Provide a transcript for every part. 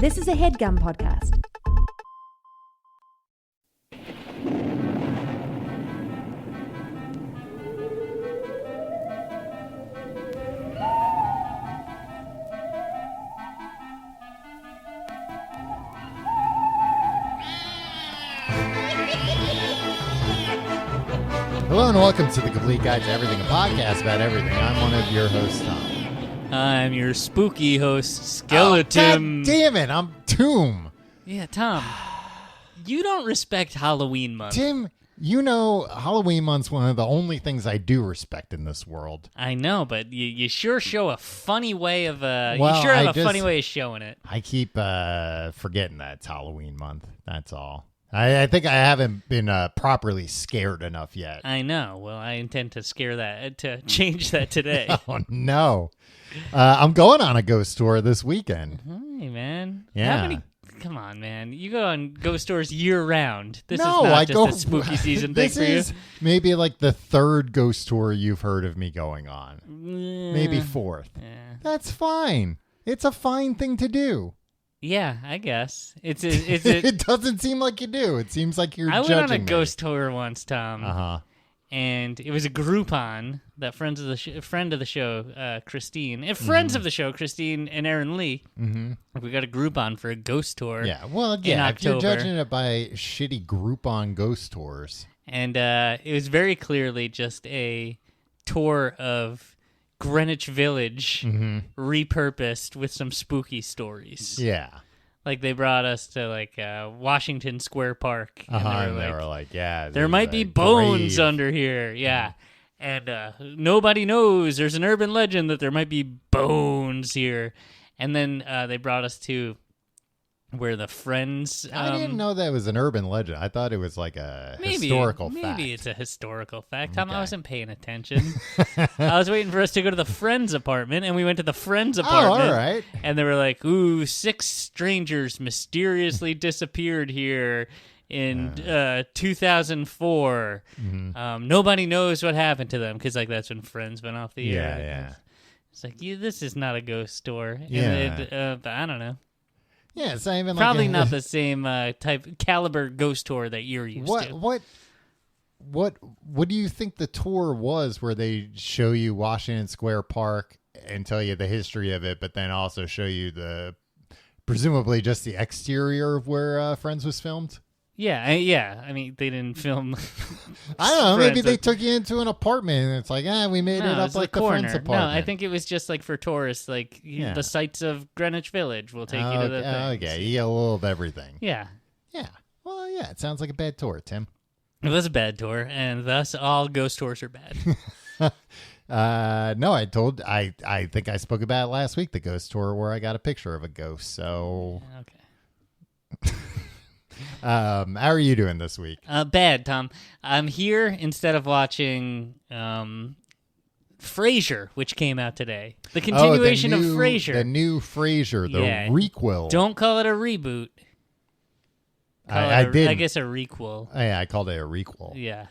This is a HeadGum podcast. Hello and welcome to the Complete Guide to Everything, a podcast about everything. I'm one of your hosts, Tom. I'm your spooky host, Skeleton. Oh, God damn it, I'm Tomb. Yeah, Tom, you don't respect Halloween month. Tim, you know Halloween month's one of the only things I do respect in this world. I know, but you sure show a funny way of Well, you sure have a funny way of showing it. I keep forgetting that it's Halloween month, that's all. I think I haven't been properly scared enough yet. I know. Well, I intend to to change that today. Oh, no. I'm going on a ghost tour this weekend. Hey, man. Yeah. Come on, man. You go on ghost tours year round. This No, is not I just go a spooky season thing this for you. is maybe like the third ghost tour you've heard of me going on. Maybe fourth. Yeah. That's fine. It's a fine thing to do. Yeah, I guess. It's It doesn't seem like you do. It seems like you're I judging went on a me. ghost tour once, Tom. Uh-huh. And it was a Groupon that friend of the show, Christine, and friends of the show, Christine and Aaron Lee. Mm-hmm. We got a Groupon for a ghost tour. Yeah, well, in yeah, if you're October. judging it by shitty Groupon ghost tours. And it was very clearly just a tour of Greenwich Village repurposed with some spooky stories. Yeah. Like they brought us to like Washington Square Park. And they were like, yeah. There might be bones under here. Yeah. And nobody knows. There's an urban legend that there might be bones here. And then they brought us to where the friends... I didn't know that was an urban legend. I thought it was like a historical fact. Maybe it's a historical fact. Tom, I wasn't paying attention. I was waiting for us to go to the friend's apartment, and we went to the friend's apartment. Oh, all right. And they were like, ooh, 6 strangers mysteriously disappeared here in 2004. Nobody knows what happened to them, because like that's when Friends went off the air. Yeah. It's like, this is not a ghost store. Yeah. And I don't know. Yeah, it's not even Probably like not the same caliber ghost tour that you're used to. What do you think the tour was where they show you Washington Square Park and tell you the history of it, but then also show you presumably just the exterior of where Friends was filmed? Yeah. I mean, they didn't film. I don't know. Maybe Friends. they took you into an apartment and it's like, we made it up it's like the the corner. Friends apartment. No, I think it was just like for tourists, like the sights of Greenwich Village will take you to the things. Okay, you get a little of everything. Yeah. Yeah. Well, yeah, it sounds like a bad tour, Tim. It was a bad tour, and thus all ghost tours are bad. No, I think I spoke about it last week, the ghost tour where I got a picture of a ghost. So, Okay. how are you doing this week? Bad, Tom. I'm here instead of watching Frasier, which came out today. The continuation of Frasier. The new Frasier, the requel. Don't call it a reboot. I did. I guess a requel. Yeah, I called it a requel. Yeah.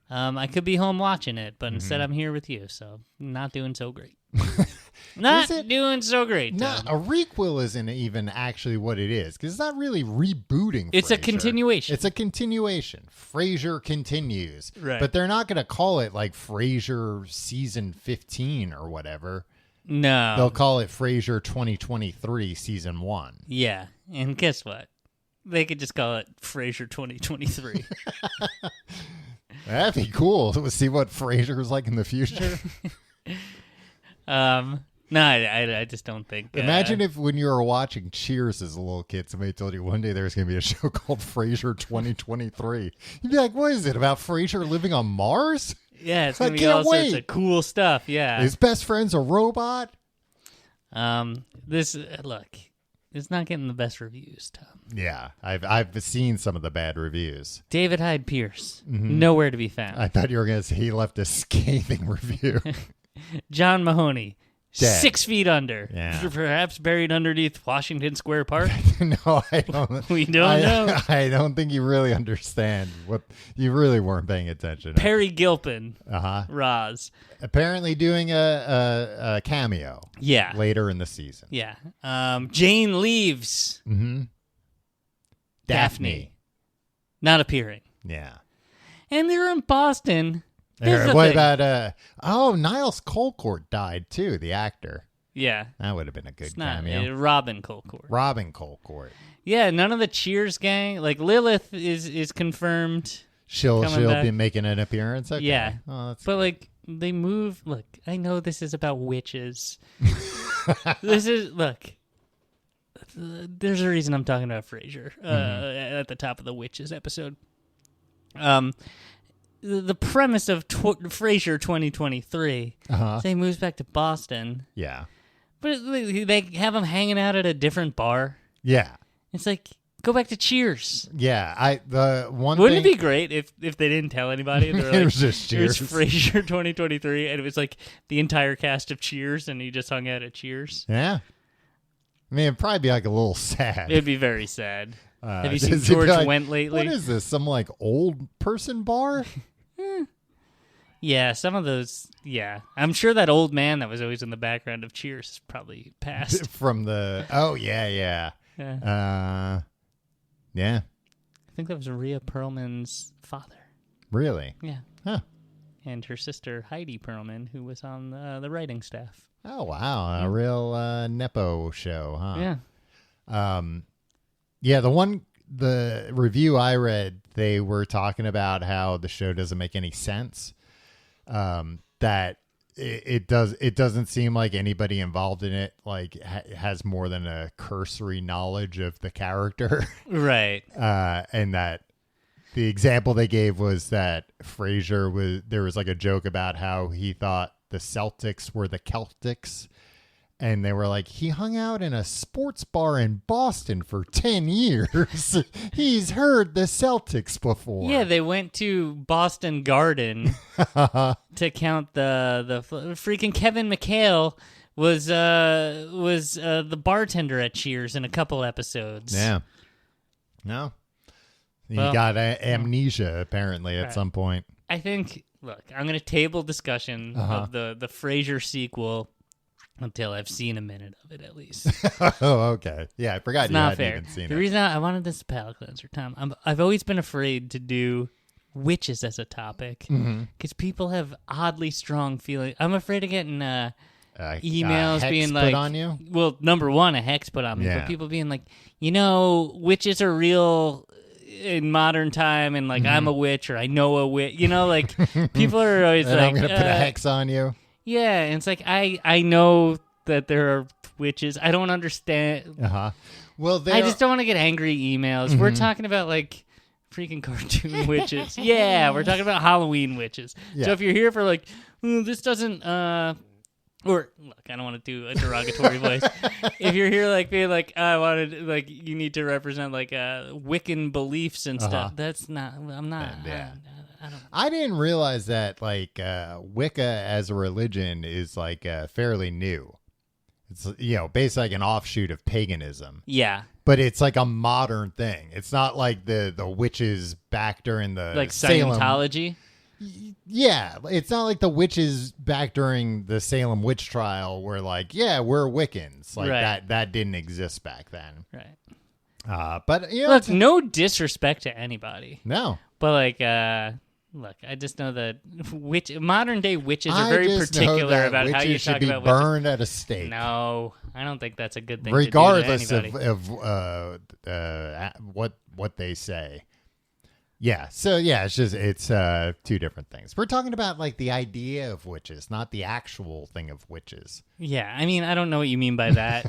I could be home watching it, but instead I'm here with you, so not doing so great. Not doing so great. No, a requel isn't even actually what it is, because it's not really rebooting It's Frasier. a continuation. It's a continuation. Frasier continues. Right. But they're not going to call it like Frasier Season 15 or whatever. No. They'll call it Frasier 2023 Season 1. Yeah, and guess what? They could just call it Frasier 2023. That'd be cool to see what Frasier's like in the future. No, I just don't think. Imagine if when you were watching Cheers as a little kid, somebody told you one day there's going to be a show called Frasier 2023. You'd be like, what is it, about Frasier living on Mars? Yeah, it's going to be all sorts of cool stuff, yeah. His best friend's a robot? Look, it's not getting the best reviews, Tom. Yeah, I've seen some of the bad reviews. David Hyde Pierce, nowhere to be found. I thought you were going to say he left a scathing review. John Mahoney, Dead. 6 feet under. Yeah. Perhaps buried underneath Washington Square Park. No, I don't. We don't know. I don't think you really understand what you really weren't paying attention. Perry Gilpin. Uh-huh. Roz. Apparently doing a cameo. Yeah. Later in the season. Yeah. Jane leaves. Mm-hmm. Daphne. Not appearing. Yeah. And they're in Boston. What about Niles Colcourt died too, the actor. Yeah. That would have been a good It's not cameo. Robin Colcourt. Robin Colcourt. Yeah, none of the Cheers gang. Like Lilith is confirmed. She'll back. be making an appearance. Okay. Yeah. Oh, that's but like they move. Look, I know this is about witches. There's a reason I'm talking about Frasier at the top of the witches episode. The premise of Frasier 2023. Uh-huh. He moves back to Boston. Yeah. But they have him hanging out at a different bar. Yeah. It's like, go back to Cheers. Yeah. Wouldn't it be great if they didn't tell anybody? They were like, it was just Cheers. It was Frasier 2023, and it was like the entire cast of Cheers, and he just hung out at Cheers. Yeah. I mean, it'd probably be like a little sad. It'd be very sad. Have you seen George Wendt lately? What is this? Some like old person bar? Yeah, some of those. Yeah, I'm sure that old man that was always in the background of Cheers is probably passed. From the yeah. Yeah. Yeah. I think that was Rhea Perlman's father. Really? Yeah. Huh. And her sister Heidi Perlman, who was on the writing staff. Oh wow, a real Nepo show, huh? Yeah. Yeah. The review I read, they were talking about how the show doesn't make any sense. That it doesn't seem like anybody involved in it has more than a cursory knowledge of the character. Right. And that the example they gave was that there was like a joke about how he thought the Celtics were the Celtics. And they were like, he hung out in a sports bar in Boston for 10 years. He's heard the Celtics before. Yeah, they went to Boston Garden to count the freaking Kevin McHale was the bartender at Cheers in a couple episodes. Yeah. No. He got amnesia apparently at some point. I think. Look, I'm going to table discussion of the Frasier sequel. Until I've seen a minute of it, at least. Oh, okay. Yeah, I forgot it's you not hadn't fair. even seen it. The reason I wanted this palate cleanser, Tom, I've always been afraid to do witches as a topic because people have oddly strong feelings. I'm afraid of getting emails hex being put like, on you? Well, number one, a hex put on me, but people being like, witches are real in modern time, and like I'm a witch or I know a witch. Like people are always like, I'm going to put a hex on you. Yeah, and it's like I know that there are witches. I don't understand. Well, I just don't want to get angry emails. We're talking about like freaking cartoon witches. Yeah, we're talking about Halloween witches. Yeah. So if you're here for like, this doesn't or look, I don't want to do a derogatory voice. If you're here like being like, I wanted like you need to represent like Wiccan beliefs and stuff. That's not. I'm not. Yeah. I didn't realize that like Wicca as a religion is like fairly new. It's basically like an offshoot of paganism. Yeah. But it's like a modern thing. It's not like the witches back during the like Salem. Scientology. Yeah, it's not like the witches back during the Salem witch trial where like, yeah, we're Wiccans. Like that didn't exist back then. Right. But look, no disrespect to anybody. No. But like look, I just know that modern day witches are very particular about how you talk about witches. Burned at a stake. No, I don't think that's a good thing. Regardless to do to of what they say. Yeah. So yeah, it's two different things. We're talking about like the idea of witches, not the actual thing of witches. Yeah, I mean, I don't know what you mean by that.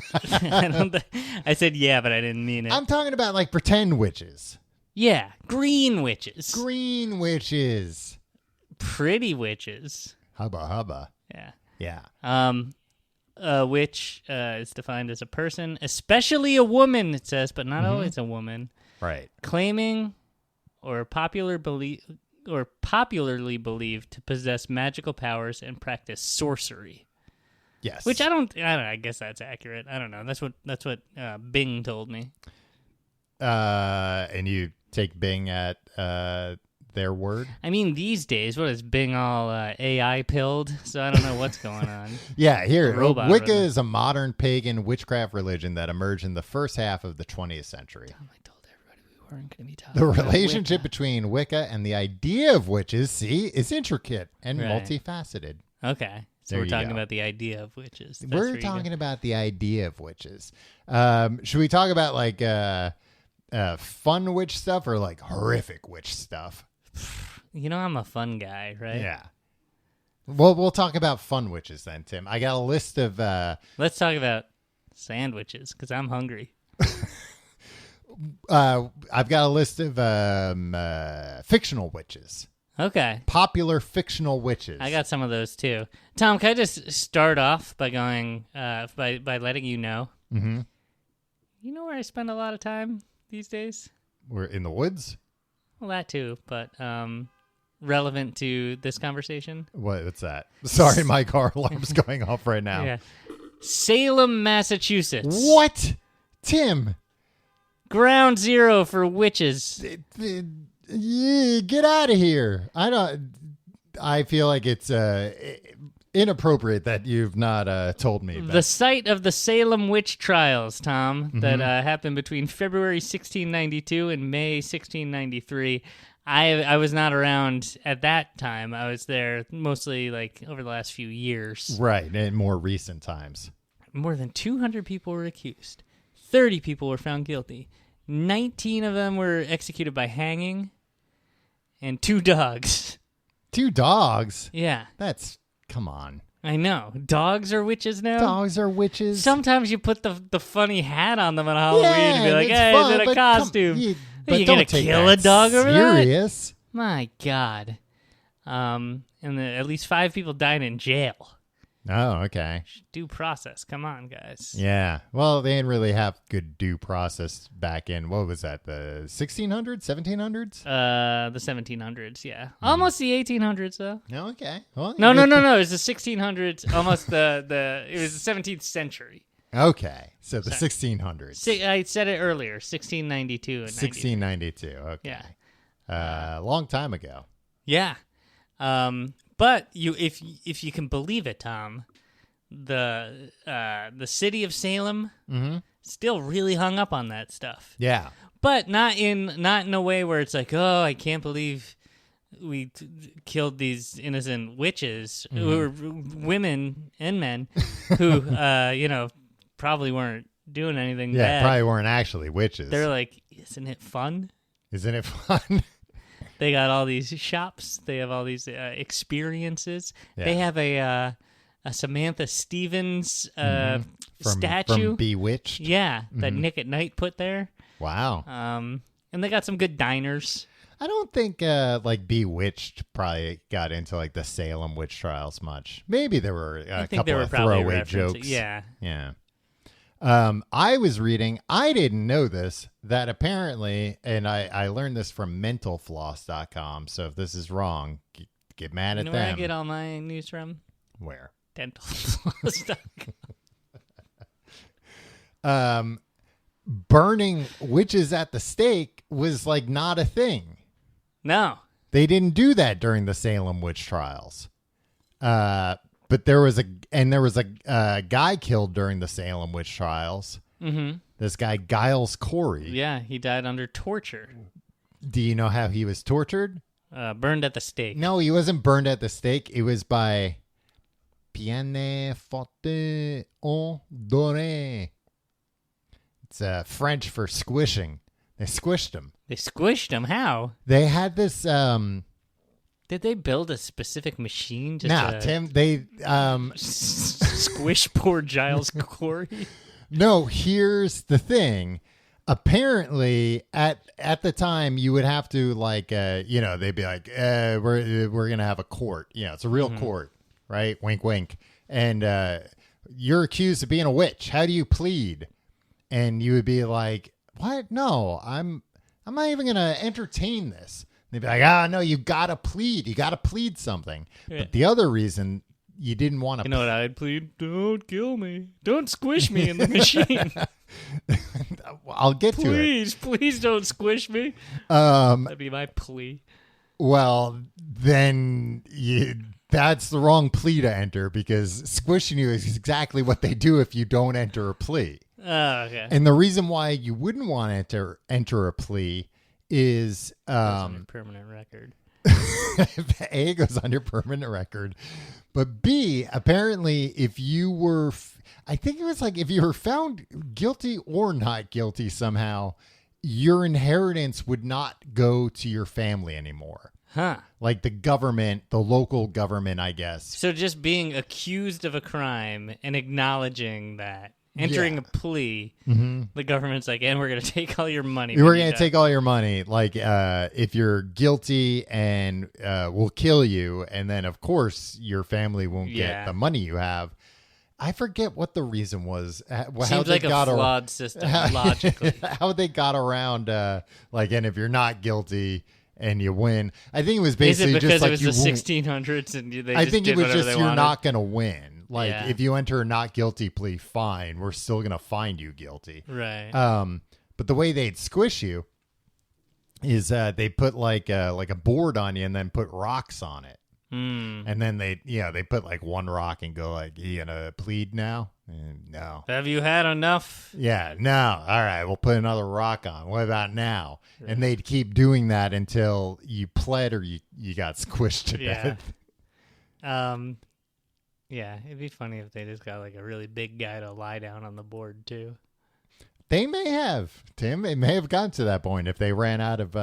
I said yeah, but I didn't mean it. I'm talking about like pretend witches. Yeah, green witches. Green witches. Pretty witches. Hubba. Yeah. Yeah. A witch is defined as a person, especially a woman, it says, but not always a woman. Right. Claiming or popularly believed to possess magical powers and practice sorcery. Yes. Which I don't know, I guess that's accurate. I don't know. That's what Bing told me. And you take Bing at their word? I mean, these days, what is Bing all AI pilled? So I don't know what's going on. Yeah, here. Robot Wicca running. is a modern pagan witchcraft religion that emerged in the first half of the 20th century. I told everybody we weren't going to be talking The about relationship Wicca. between Wicca and the idea of witches, is intricate and Right. multifaceted. Okay. So There we're you talking go. about the idea of witches. That's We're where you go. talking about the idea of witches. Should we talk about like fun witch stuff or like horrific witch stuff? You know, I'm a fun guy, right? Yeah. Well, we'll talk about fun witches then, Tim. I got a list of Let's talk about sandwiches because I'm hungry. I've got a list of fictional witches. Okay. Popular fictional witches. I got some of those too. Tom, can I just start off by going by letting you know? Mm-hmm. You know where I spend a lot of time these days? We're in the woods. Well, that too, but relevant to this conversation. What's that? Sorry, my car alarm's going off right now. Yeah. Salem, Massachusetts. What? Tim. Ground zero for witches. Yeah, get out of here. I feel like it's inappropriate that you've not told me. The site of the Salem witch trials, Tom, that happened between February 1692 and May 1693. I was not around at that time. I was there mostly like over the last few years. Right, in more recent times. More than 200 people were accused. 30 people were found guilty. 19 of them were executed by hanging. And 2 dogs. 2 dogs? Yeah. Come on. I know. Dogs are witches now? Dogs are witches. Sometimes you put the funny hat on them on Halloween and be like, it's hey, fun, is it a but costume? but you don't gonna take kill that a dog over that? serious. My God. And at least 5 people died in jail. Oh, okay. Due process. Come on, guys. Yeah. Well, they didn't really have good due process back in, what was that, the 1600s, 1700s? The 1700s, yeah. Almost the 1800s, though. Oh, okay. Well, No. It was the 1600s. Almost it was the 17th century. Okay. So the 1600s. I said it earlier. 1692 and 1692. Okay. Yeah. Long time ago. Yeah. But if you can believe it, Tom, the city of Salem still really hung up on that stuff. Yeah. But not in a way where it's like, oh, I can't believe we killed these innocent witches who were women and men who probably weren't doing anything Yeah, bad. probably weren't actually witches. They're like, isn't it fun? Isn't it fun? They got all these shops. They have all these experiences. Yeah. They have a Samantha Stevens statue. From Bewitched. Yeah, that Nick at Night put there. Wow. And they got some good diners. I don't think like Bewitched probably got into like the Salem witch trials much. Maybe there were a couple of throwaway jokes. Yeah. Yeah. I was reading, I didn't know this, that apparently, and I learned this from mentalfloss.com, so if this is wrong, get mad at You know where I them. get all my news from? Where? Dentalfloss.com. Burning witches at the stake was like not a thing. No. They didn't do that during the Salem witch trials. But there was a guy killed during the Salem witch trials. Mm-hmm. This guy, Giles Corey. Yeah, he died under torture. Do you know how he was tortured? Burned at the stake. No, he wasn't burned at the stake. It was by piane forte en doré. It's French for squishing. They squished him. They squished him. How? They had this... Did they build a specific machine? Just No, Tim, they... squish poor Giles Corey? No, here's the thing. Apparently, at the time, you would have to like, they'd be like, we're gonna have a court. It's a real court, right? Wink, wink. And you're accused of being a witch. How do you plead? And you would be like, what? No, I'm not even gonna entertain this. They'd be like, no, you gotta plead. You gotta plead something. Yeah. But the other reason you didn't want to. You know what I'd plead? Don't kill me. Don't squish me in the machine. I'll get to it. Please don't squish me. That'd be my plea. Well, then that's the wrong plea to enter, because squishing you is exactly what they do if you don't enter a plea. Oh, okay. And the reason why you wouldn't want to enter a plea is on your permanent record. A, it goes on your permanent record, but B, apparently if you were, I think it was like if you were found guilty or not guilty somehow, your inheritance would not go to your family anymore. Huh. Like the government, the local government, I guess. So just being accused of a crime and acknowledging that, entering a plea, the government's like, and we're going to take all your money. We're going to take all your money. Like, if you're guilty, and we'll kill you. And then, of course, your family won't get the money you have. I forget what the reason was. Seems like a flawed system, logically. How they got around, and if you're not guilty and you win. I think it was basically just like it was the 1600s and they I just think did it was whatever just they you're wanted. not going to win. If you enter a not guilty plea, fine. We're still going to find you guilty. Right. But the way they'd squish you is they put like a board on you and then put rocks on it. And then they put like one rock and go like, you gonna plead now? No. Have you had enough? Yeah, no. All right, we'll put another rock on. What about now? Right. And they'd keep doing that until you pled or you got squished to death. Yeah, it'd be funny if they just got like a really big guy to lie down on the board too. They may have, Tim. It may have gotten to that point if they ran out of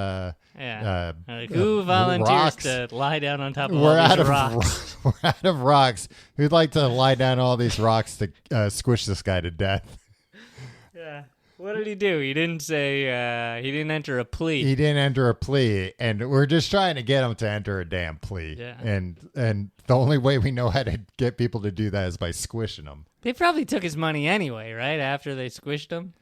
who volunteers rocks? To lie down on top of all these rocks? We're out of rocks. Who'd like to lie down all these rocks to squish this guy to death? Yeah. What did he do? He didn't say he didn't enter a plea. He didn't enter a plea, and we're just trying to get him to enter a damn plea. Yeah. And the only way we know how to get people to do that is by squishing them. They probably took his money anyway, right? After they squished him?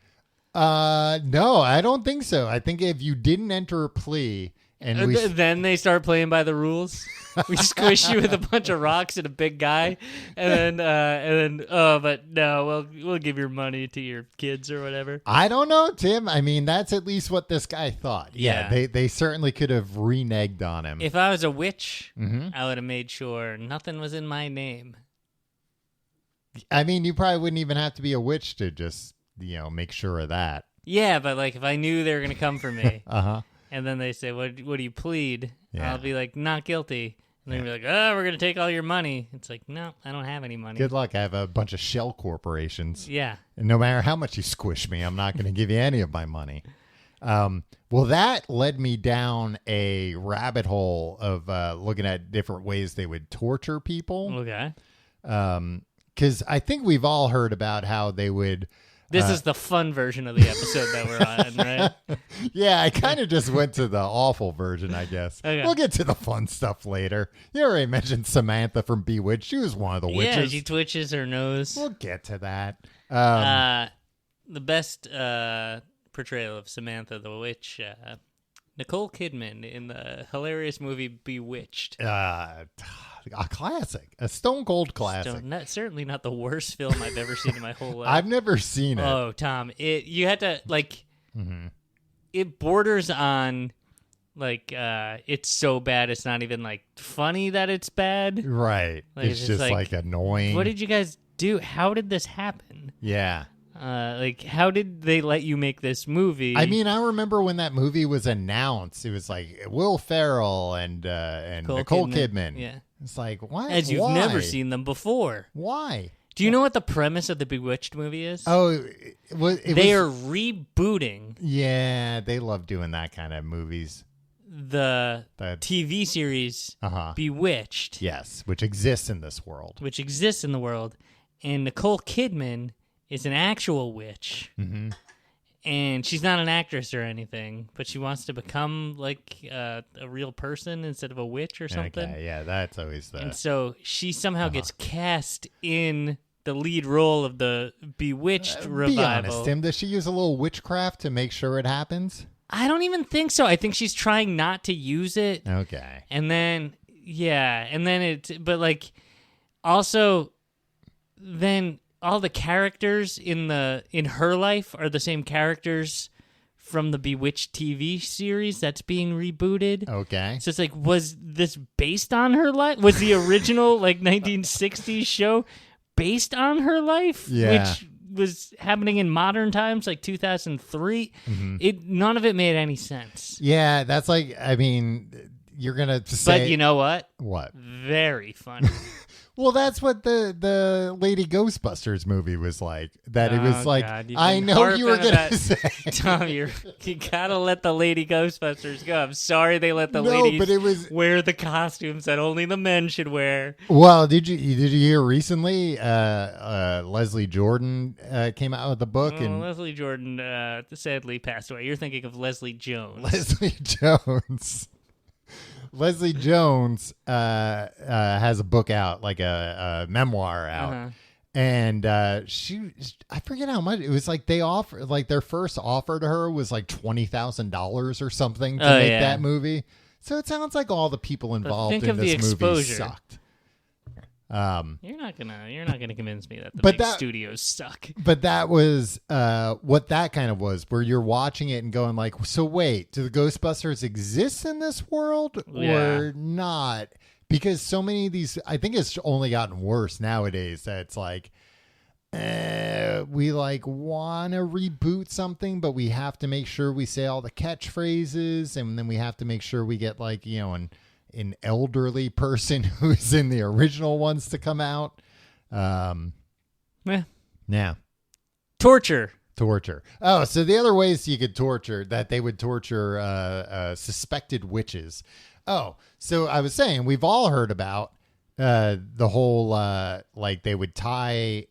No, I don't think so. I think if you didn't enter a plea and then they start playing by the rules. We squish you with a bunch of rocks and a big guy, and then but no, we'll give your money to your kids or whatever. I don't know, Tim. I mean, that's at least what this guy thought. Yeah. They certainly could have reneged on him. If I was a witch, I would have made sure nothing was in my name. I mean, you probably wouldn't even have to be a witch to just make sure of that. Yeah, but like if I knew they were gonna come for me, and then they say, "What do you plead?" Yeah. I'll be like, "Not guilty." And they'll be like, "Oh, we're going to take all your money." It's like, no, I don't have any money. Good luck. I have a bunch of shell corporations. Yeah. And no matter how much you squish me, I'm not going to give you any of my money. Well, that led me down a rabbit hole of looking at different ways they would torture people. Okay. Because I think we've all heard about how they would... This is the fun version of the episode that we're on, right? Yeah, I kind of just went to the awful version, I guess. Okay. We'll get to the fun stuff later. You already mentioned Samantha from Bewitched. She was one of the witches. Yeah, she twitches her nose. We'll get to that. The best portrayal of Samantha the Witch, Nicole Kidman in the hilarious movie Bewitched. A classic. A stone cold classic. Certainly not the worst film I've ever seen in my whole life. I've never seen it. Oh, Tom. You had to, it borders on, it's so bad it's not even, funny that it's bad. Right. It's just, annoying. What did you guys do? How did this happen? Yeah. How did they let you make this movie? I mean, I remember when that movie was announced, it was like Will Ferrell and Nicole Kidman. Yeah. It's like, what? As you've never seen them before. Why? Do you know what the premise of the Bewitched movie is? Oh, they are rebooting. Yeah, they love doing that kind of movies. The TV series Bewitched. Yes, which exists in this world. And Nicole Kidman is an actual witch. Mm-hmm. And she's not an actress or anything, but she wants to become a real person instead of a witch or something. Okay, yeah, that's always the... And so she somehow gets cast in the lead role of the Bewitched revival. Be honest, Tim, does she use a little witchcraft to make sure it happens? I don't even think so. I think she's trying not to use it. Okay. And then, Also, then all the characters in her life are the same characters from the Bewitched TV series that's being rebooted. Okay. So it's like, was this based on her life? Was the original 1960s show based on her life? Yeah. Which was happening in modern times, like 2003. Mm-hmm. None of it made any sense. Yeah, that's you're gonna say. But you know what? What? Very funny. Well, that's what the Lady Ghostbusters movie was like. That it was like, God, I know you were going to say. Tom, you gotta let the Lady Ghostbusters go. I'm sorry they let the ladies but it was, wear the costumes that only the men should wear. Well, did you hear recently Leslie Jordan came out with a book? And Leslie Jordan sadly passed away. You're thinking of Leslie Jones. Leslie Jones. Leslie Jones has a book out, like a memoir out. And I forget how much it was. Like they offered, like their first offer to her was like $20,000 or something to make that movie. So it sounds like all the people involved in this movie sucked. You're not gonna convince me that the big studios suck. But that was what that kind of was, where you're watching it and going like, so wait, do the Ghostbusters exist in this world or not? Because so many of these, I think it's only gotten worse nowadays. That it's like, we want to reboot something, but we have to make sure we say all the catchphrases, and then we have to make sure we get an elderly person who's in the original ones to come out. Yeah. Torture. Oh, so the other ways you could torture, that they would torture suspected witches. Oh, so I was saying, we've all heard about the whole, they would tie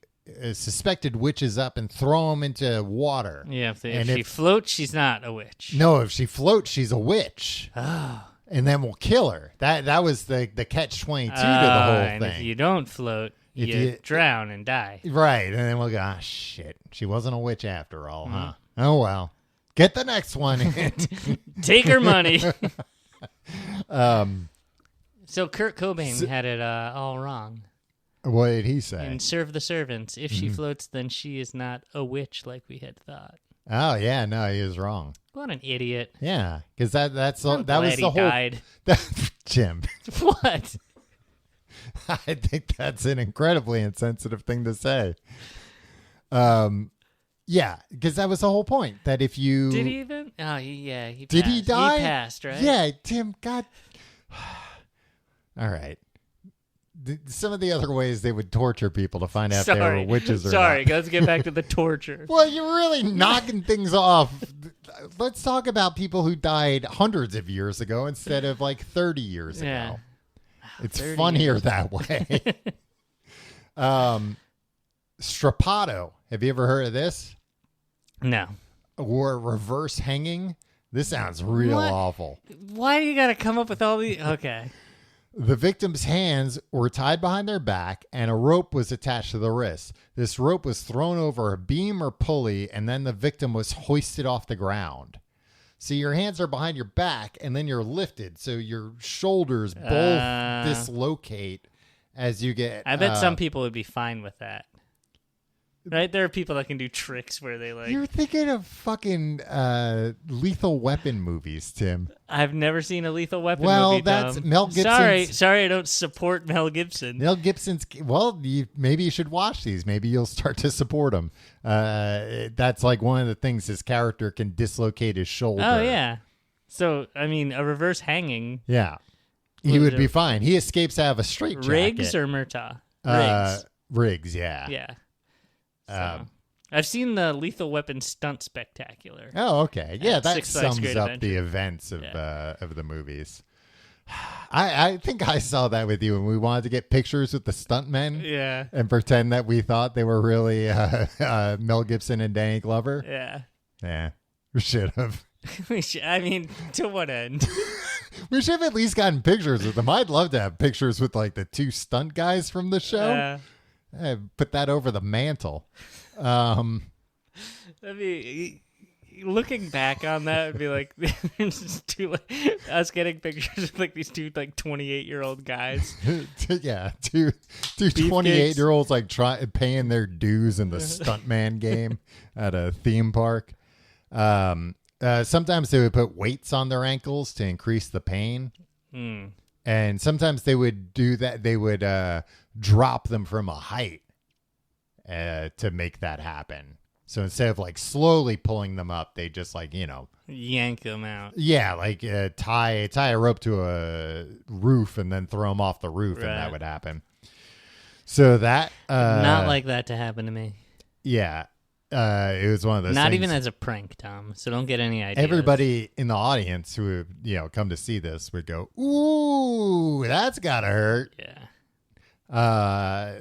suspected witches up and throw them into water. Yeah, if she floats, she's not a witch. No, if she floats, she's a witch. Oh. And then we'll kill her. That was the catch-22 to the whole thing. If you don't float, you drown and die. Right. And then we'll go, shit. She wasn't a witch after all, huh? Oh, well. Get the next one in. Take her money. So Kurt Cobain had it all wrong. What did he say? And Serve the Servants. If she floats, then she is not a witch like we had thought. Oh, yeah. No, he was wrong. What an idiot. Yeah, because that was the whole... Died. Jim. What? I think that's an incredibly insensitive thing to say. Yeah, because that was the whole point. That if you... Did he even? Oh, yeah. He passed. Did he die? He passed, right? Yeah, Tim, God... All right. Some of the other ways they would torture people to find out if they were witches or not. Sorry, let's get back to the torture. Well, you're really knocking things off. Let's talk about people who died hundreds of years ago instead of 30 years ago. It's funnier that way. Strapato. Have you ever heard of this? No. Or reverse hanging? This sounds real awful. Why do you got to come up with all these? Okay. The victim's hands were tied behind their back and a rope was attached to the wrist. This rope was thrown over a beam or pulley and then the victim was hoisted off the ground. So your hands are behind your back and then you're lifted. So your shoulders both dislocate as you get... I bet some people would be fine with that. Right? There are people that can do tricks where they You're thinking of fucking Lethal Weapon movies, Tim. I've never seen a Lethal Weapon movie, Well, that's Tom. Mel Gibson's... Sorry, I don't support Mel Gibson. Mel Gibson's... Well, maybe you should watch these. Maybe you'll start to support him. That's one of the things, his character can dislocate his shoulder. Oh, yeah. So, I mean, a reverse hanging. Yeah. He would be fine. He escapes out of a straitjacket. Riggs or Murtaugh? Riggs. Riggs, yeah. Yeah. So, I've seen the Lethal Weapon stunt spectacular. Oh, okay. Yeah, that Six Flags sums Great up Adventure. the events of the movies. I think I saw that with you when we wanted to get pictures with the stuntmen. Yeah. And pretend that we thought they were really Mel Gibson and Danny Glover. Yeah. Yeah. We should have. I mean, to what end? We should have at least gotten pictures with them. I'd love to have pictures with the two stunt guys from the show. Put that over the mantle. I mean, looking back on that would be like it's just us getting pictures of like these two like 28-year-old guys. Yeah, two 28-year-olds like paying their dues in the stuntman game at a theme park. Sometimes they would put weights on their ankles to increase the pain. And sometimes they would do that. They would drop them from a height to make that happen. So instead of like slowly pulling them up, they just like, yank them out. Yeah, like tie a rope to a roof and then throw them off the roof, and that would happen. So that not like that to happen to me. Yeah. It was one of those Not things. even as a prank, Tom. So don't get any ideas. Everybody in the audience who would, come to see this would go, "Ooh, that's gotta hurt." Yeah.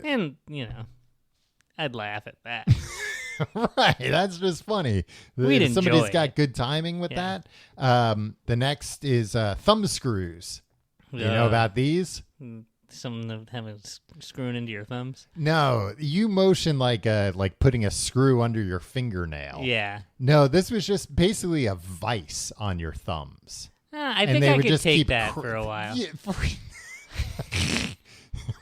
And I'd laugh at that. Right, that's just funny. Somebody's got good timing with that. The next is thumb screws. You know about these? Some of them screwing into your thumbs. No, you motion like putting a screw under your fingernail. Yeah. No, this was just basically a vice on your thumbs. I think I could take that for a while. Yeah,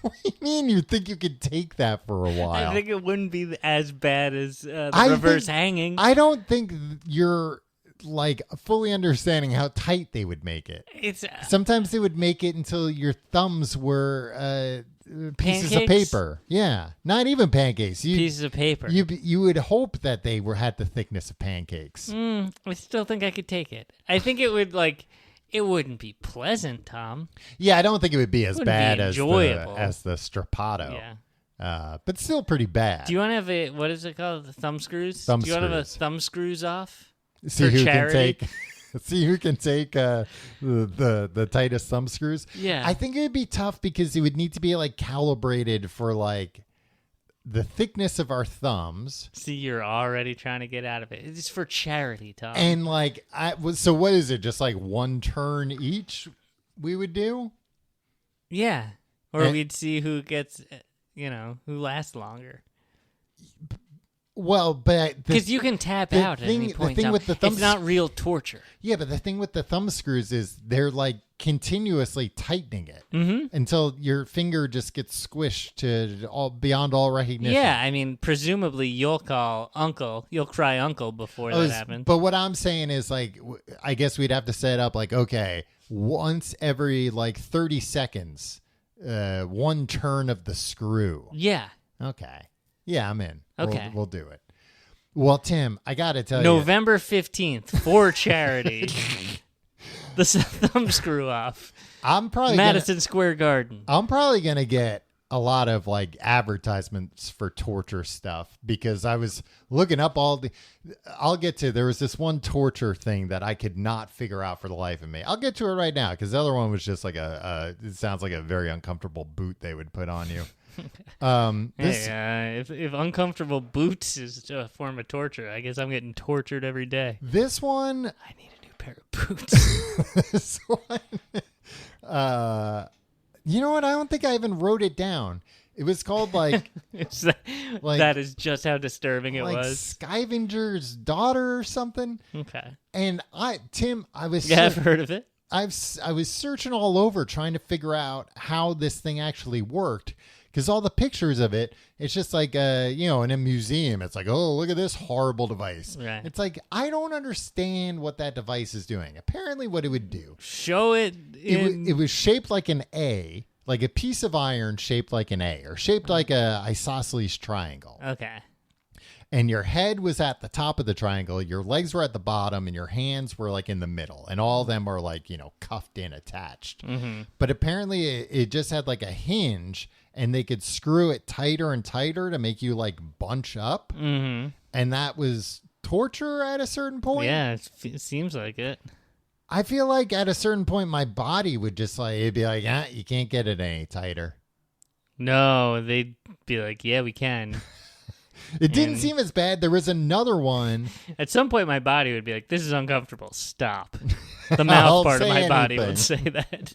what do you mean you think you could take that for a while? I think it wouldn't be as bad as the reverse hanging. I don't think you're like fully understanding how tight they would make it. Sometimes they would make it until your thumbs were pieces of paper. Yeah, not even pancakes. Pieces of paper. You would hope that they had the thickness of pancakes. I still think I could take it. I think it would it wouldn't be pleasant, Tom. Yeah, I don't think it would be as bad as the strapato. Yeah. But still pretty bad. Do you want to have what is it called? The thumb screws? Do you want to have a thumb screws off? See who can take the tightest thumb screws. Yeah, I think it would be tough because it would need to be like calibrated for like the thickness of our thumbs. See, you're already trying to get out of it. It's for charity, Tom. And like, so what is it? Just like one turn each we would do? Yeah, or we'd see who gets, who lasts longer. Well, but because you can tap out at any point. The thing with the thumb, it's not real torture. Yeah, but the thing with the thumb screws is they're like continuously tightening it until your finger just gets squished to beyond all recognition. Yeah, I mean, presumably you'll call uncle, you'll cry uncle before that happens. But what I'm saying is like, I guess we'd have to set up like, okay, once every like 30 seconds, one turn of the screw. Yeah. Okay. Yeah, I'm in. Okay. We'll do it. Well, Tim, I got to tell you. November 15th for charity. The thumb screw off. I'm probably Madison Square Garden. I'm probably going to get a lot of like advertisements for torture stuff because I was looking up there was this one torture thing that I could not figure out for the life of me. I'll get to it right now because the other one was just like it sounds like a very uncomfortable boot they would put on you. If uncomfortable boots is a form of torture, I guess I'm getting tortured every day. This one, I need a new pair of boots. This one, you know what? I don't think I even wrote it down. It was called like that is just how disturbing it was. Scavenger's Daughter or something. Okay. And I've heard of it. I was searching all over trying to figure out how this thing actually worked. Because all the pictures of it, it's just like, in a museum. It's like, oh, look at this horrible device. Right. It's like, I don't understand what that device is doing. Apparently what it would do. Show it. It was shaped like an A, like a piece of iron shaped like an A, or shaped like a isosceles triangle. Okay. And your head was at the top of the triangle, your legs were at the bottom, and your hands were like in the middle. And all of them are like, cuffed in, attached. Mm-hmm. But apparently it just had like a hinge, and they could screw it tighter and tighter to make you like bunch up. Mm-hmm. And that was torture at a certain point. Yeah, it seems like it. I feel like at a certain point, my body would just like, it'd be like, you can't get it any tighter. No, they'd be like, yeah, we can. It didn't seem as bad. There was another one. At some point, my body would be like, this is uncomfortable. Stop. The mouth part of my body would say that.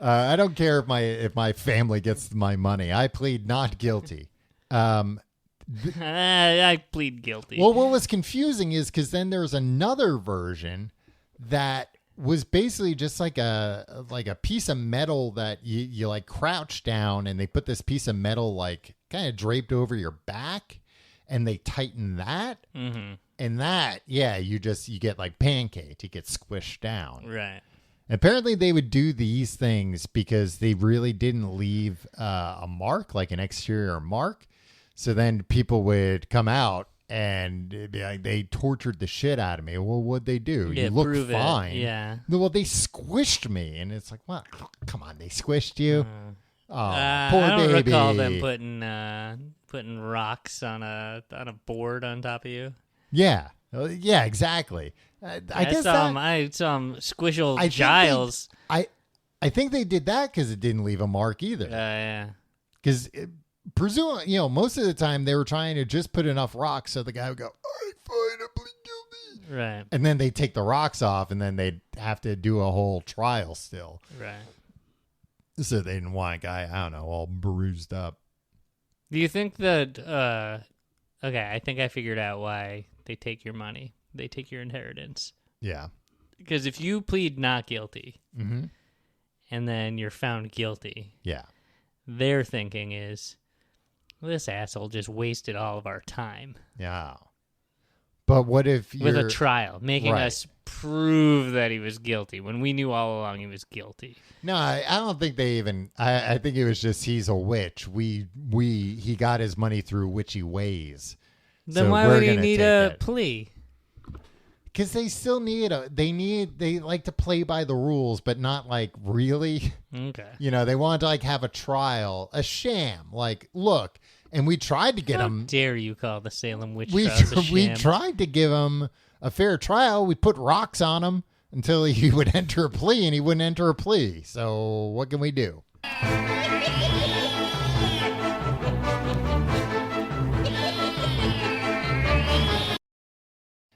I don't care if my family gets my money. I plead not guilty. I plead guilty. Well, what was confusing is because then there's another version that was basically just like a piece of metal that you like crouch down, and they put this piece of metal like kind of draped over your back, and they tighten that. Mm-hmm. And that, yeah, you get like pancaked. You get squished down. Right. Apparently, they would do these things because they really didn't leave a mark, like an exterior mark. So then people would come out and it'd be like, they tortured the shit out of me. Well, what'd they do? Yeah, you look prove fine. It. Yeah. Well, they squished me. And it's like, well, come on, they squished you? Poor I don't baby. recall them putting rocks on a board on top of you. Yeah. Yeah, exactly. I saw him squish old I Giles. I think they did that because it didn't leave a mark either. Yeah. Because presumably, most of the time they were trying to just put enough rocks so the guy would go, "I find I plead guilty." Right. And then they take the rocks off, and then they'd have to do a whole trial still. Right. So they didn't want a guy, I don't know, all bruised up. Do you think that? Okay, I think I figured out why they take your money. They take your inheritance. Yeah. Because if you plead not guilty, Mm-hmm. and then you're found guilty, Yeah. their thinking is, this asshole just wasted all of our time. Yeah. But what if you're... With a trial, making Right. us prove that he was guilty when we knew all along he was guilty. No, I don't think they even... I think it was just he's a witch. He got his money through witchy ways. Then So why we're would he gonna need take a it. plea? Because they still they like to play by the rules, but not like really. Okay. They wanted to like have a trial, a sham. Like, look, and we tried to get How him. dare you call the Salem witch We trials a we sham? tried to give him a fair trial. We put rocks on him until he would enter a plea, and he wouldn't enter a plea. So what can we do?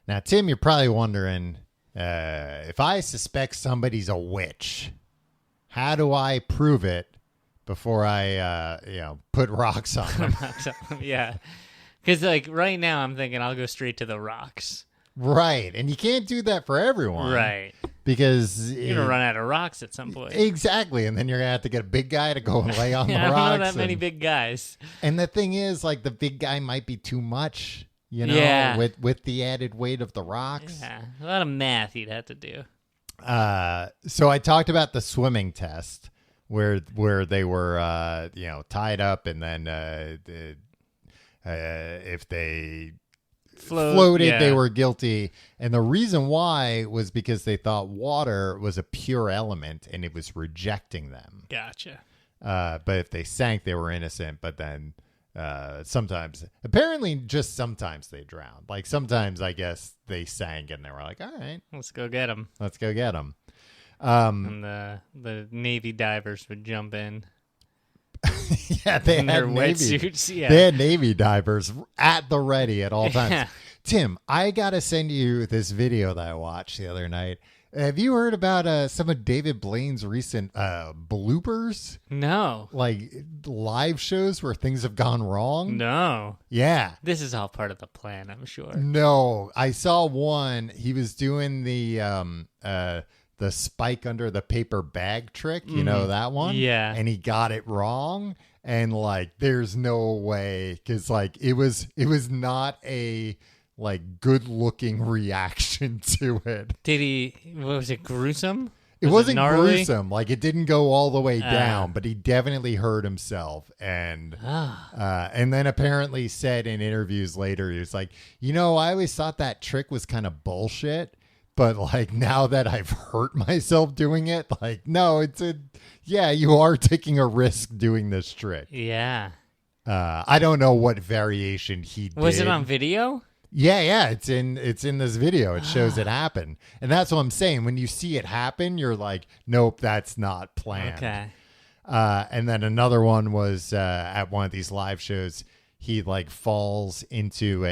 Now, Tim, you're probably wondering, if I suspect somebody's a witch, how do I prove it before I, put rocks on them? Yeah. Because, like, right now I'm thinking I'll go straight to the rocks. Right. And you can't do that for everyone. Right. Because... You're going to run out of rocks at some point. Exactly. And then you're going to have to get a big guy to go and lay on the I rocks. don't know that many big guys. And the thing is, like, the big guy might be too much, Yeah. with the added weight of the rocks. Yeah. A lot of math you'd have to do. So I talked about the swimming test where they were, tied up, and then if they floated, yeah. they were guilty. And the reason why was because they thought water was a pure element and it was rejecting them. Gotcha. But if they sank, they were innocent. But then apparently just sometimes they drowned. Like sometimes I guess they sank and they were like, all right, Let's go get them. let's go get them. And the Navy divers would jump in. Yeah, they in had their Navy. wetsuits. Yeah. They had Navy divers at the ready at all times. Yeah. Tim, I gotta send you this video that I watched the other night. Have you heard about some of David Blaine's recent bloopers? No. Like live shows where things have gone wrong? No. Yeah. This is all part of the plan, I'm sure. No, I saw one. He was doing the spike under the paper bag trick, that one? Yeah. And he got it wrong. And like, there's no way. Cause like, it was not a like good looking reaction to it. Was it gruesome? It wasn't gnarly? gruesome. Like it didn't go all the way down, but he definitely hurt himself. And then apparently said in interviews later, he was like, I always thought that trick was kind of bullshit. But like now that I've hurt myself doing it, like, no, you are taking a risk doing this trick. Yeah. I don't know what variation he did. Was it on video? Yeah. It's in this video. It shows it happen. And that's what I'm saying. When you see it happen, you're like, nope, that's not planned. Okay. And then another one was at one of these live shows. He like falls into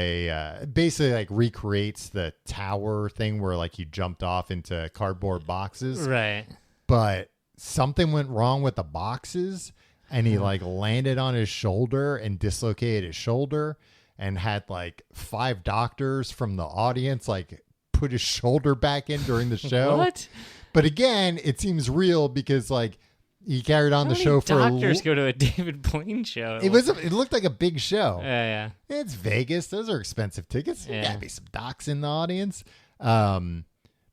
basically like recreates the tower thing where like you jumped off into cardboard boxes. Right. But something went wrong with the boxes and he like landed on his shoulder and dislocated his shoulder. and had like 5 doctors from the audience like put his shoulder back in during the show. What? But again, it seems real because like he carried on How the many show for doctors go to a David Blaine show? It looked like a big show. Yeah. It's Vegas. Those are expensive tickets. There gotta be some docs in the audience.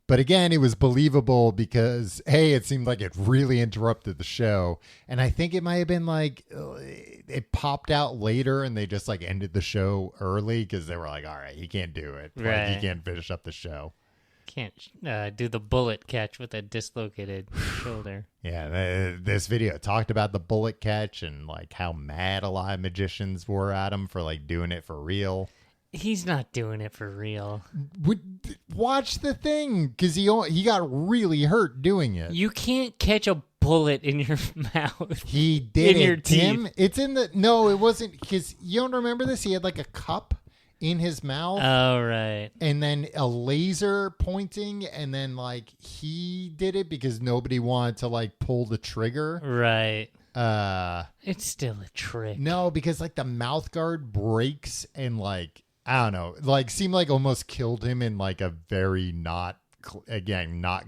But again, it was believable because it seemed like it really interrupted the show. And I think it might have been like it popped out later and they just like ended the show early because they were like, all right, he can't do it. Right. Like, he can't finish up the show. Can't do the bullet catch with a dislocated shoulder. Yeah, this video talked about the bullet catch and like how mad a lot of magicians were at him for like doing it for real. He's not doing it for real. Watch the thing because he got really hurt doing it. You can't catch a bullet in your mouth. He did in it, your Tim. teeth. It's in the no. It wasn't because you don't remember this. He had like a cup in his mouth. Oh right. And then a laser pointing, and then like he did it because nobody wanted to like pull the trigger. Right. It's still a trick. No, because like the mouth guard breaks and like. I don't know, like seemed like almost killed him in like a very not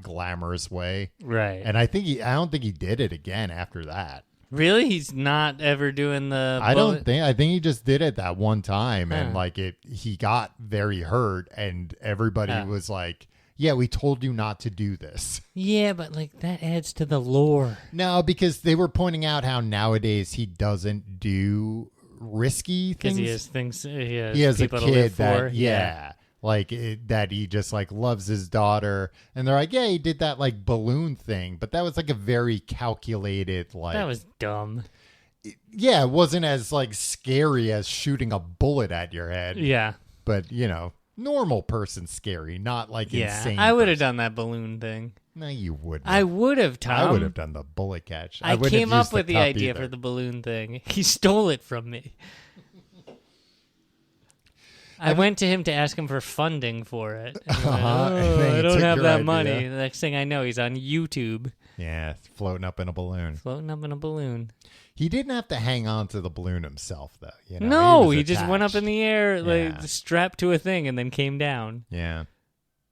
glamorous way. Right. And I don't think he did it again after that. Really? He's not ever doing the I think he just did it that one time and like he got very hurt and everybody was like, yeah, we told you not to do this. Yeah, but like that adds to the lore. No, because they were pointing out how nowadays he doesn't do risky things. Because he has a kid that that he just like loves his daughter, and they're like, yeah, he did that like balloon thing, but that was like a very calculated like that was dumb. It wasn't as like scary as shooting a bullet at your head. Yeah, but normal person scary, not like insane. I would have done that balloon thing. No, you wouldn't. I would have, Tom. I would have done the bullet catch. I came up with the idea for the balloon thing. He stole it from me. I went to him to ask him for funding for it. I don't have that money. The next thing I know, he's on YouTube. Yeah, floating up in a balloon. He didn't have to hang on to the balloon himself, though. No, he just went up in the air, like strapped to a thing, and then came down. Yeah.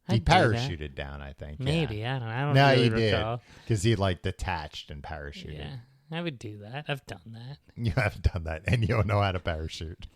He parachuted down, I think. Maybe. Yeah. I don't No, really he recall. did. Because he like detached and parachuted. Yeah, I would do that. I've done that. You have done that, and you don't know how to parachute.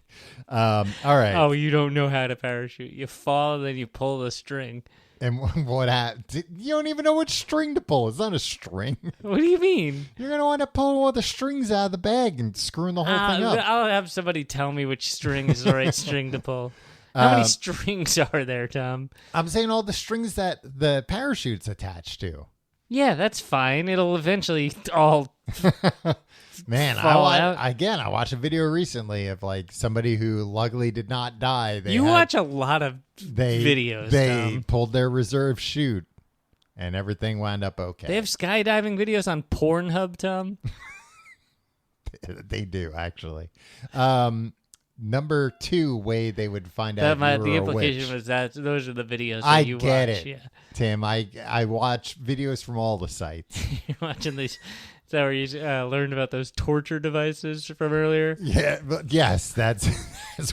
All right. Oh, you don't know how to parachute. You fall, then you pull the string. And what happened? You don't even know which string to pull. It's not a string. What do you mean? You're going to wind up pulling all the strings out of the bag and screwing the whole thing up. I'll have somebody tell me which string is the right string to pull. How many strings are there, Tom? I'm saying all the strings that the parachute's attached to. Yeah, that's fine. It'll eventually all Man, fall out. I watched a video recently of like somebody who luckily did not die. Watch a lot of videos. They Tom. pulled their reserve chute, and everything wound up okay. They have skydiving videos on Pornhub, Tom. They do actually. Number 2 way they would find out the implication was that those are the videos that I you get watch. it, Yeah. Tim. I watch videos from all the sites. You're watching these. Is that where you learned about those torture devices from earlier? Yeah, but yes, that's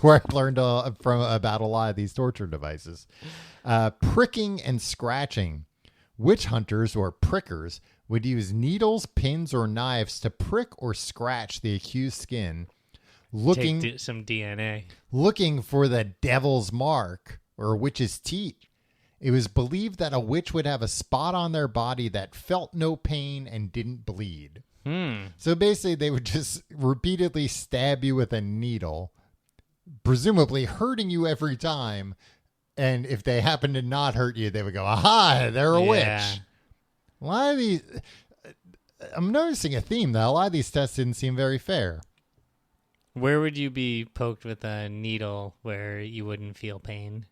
where I learned about a lot of these torture devices. Pricking and scratching. Witch hunters or prickers would use needles, pins, or knives to prick or scratch the accused skin. Take some DNA. Looking for the devil's mark or a witch's teeth. It was believed that a witch would have a spot on their body that felt no pain and didn't bleed. So basically, they would just repeatedly stab you with a needle, presumably hurting you every time. And if they happen to not hurt you, they would go, aha, they're a witch. A lot of these, I'm noticing a theme, though. A lot of these tests didn't seem very fair. Where would you be poked with a needle where you wouldn't feel pain?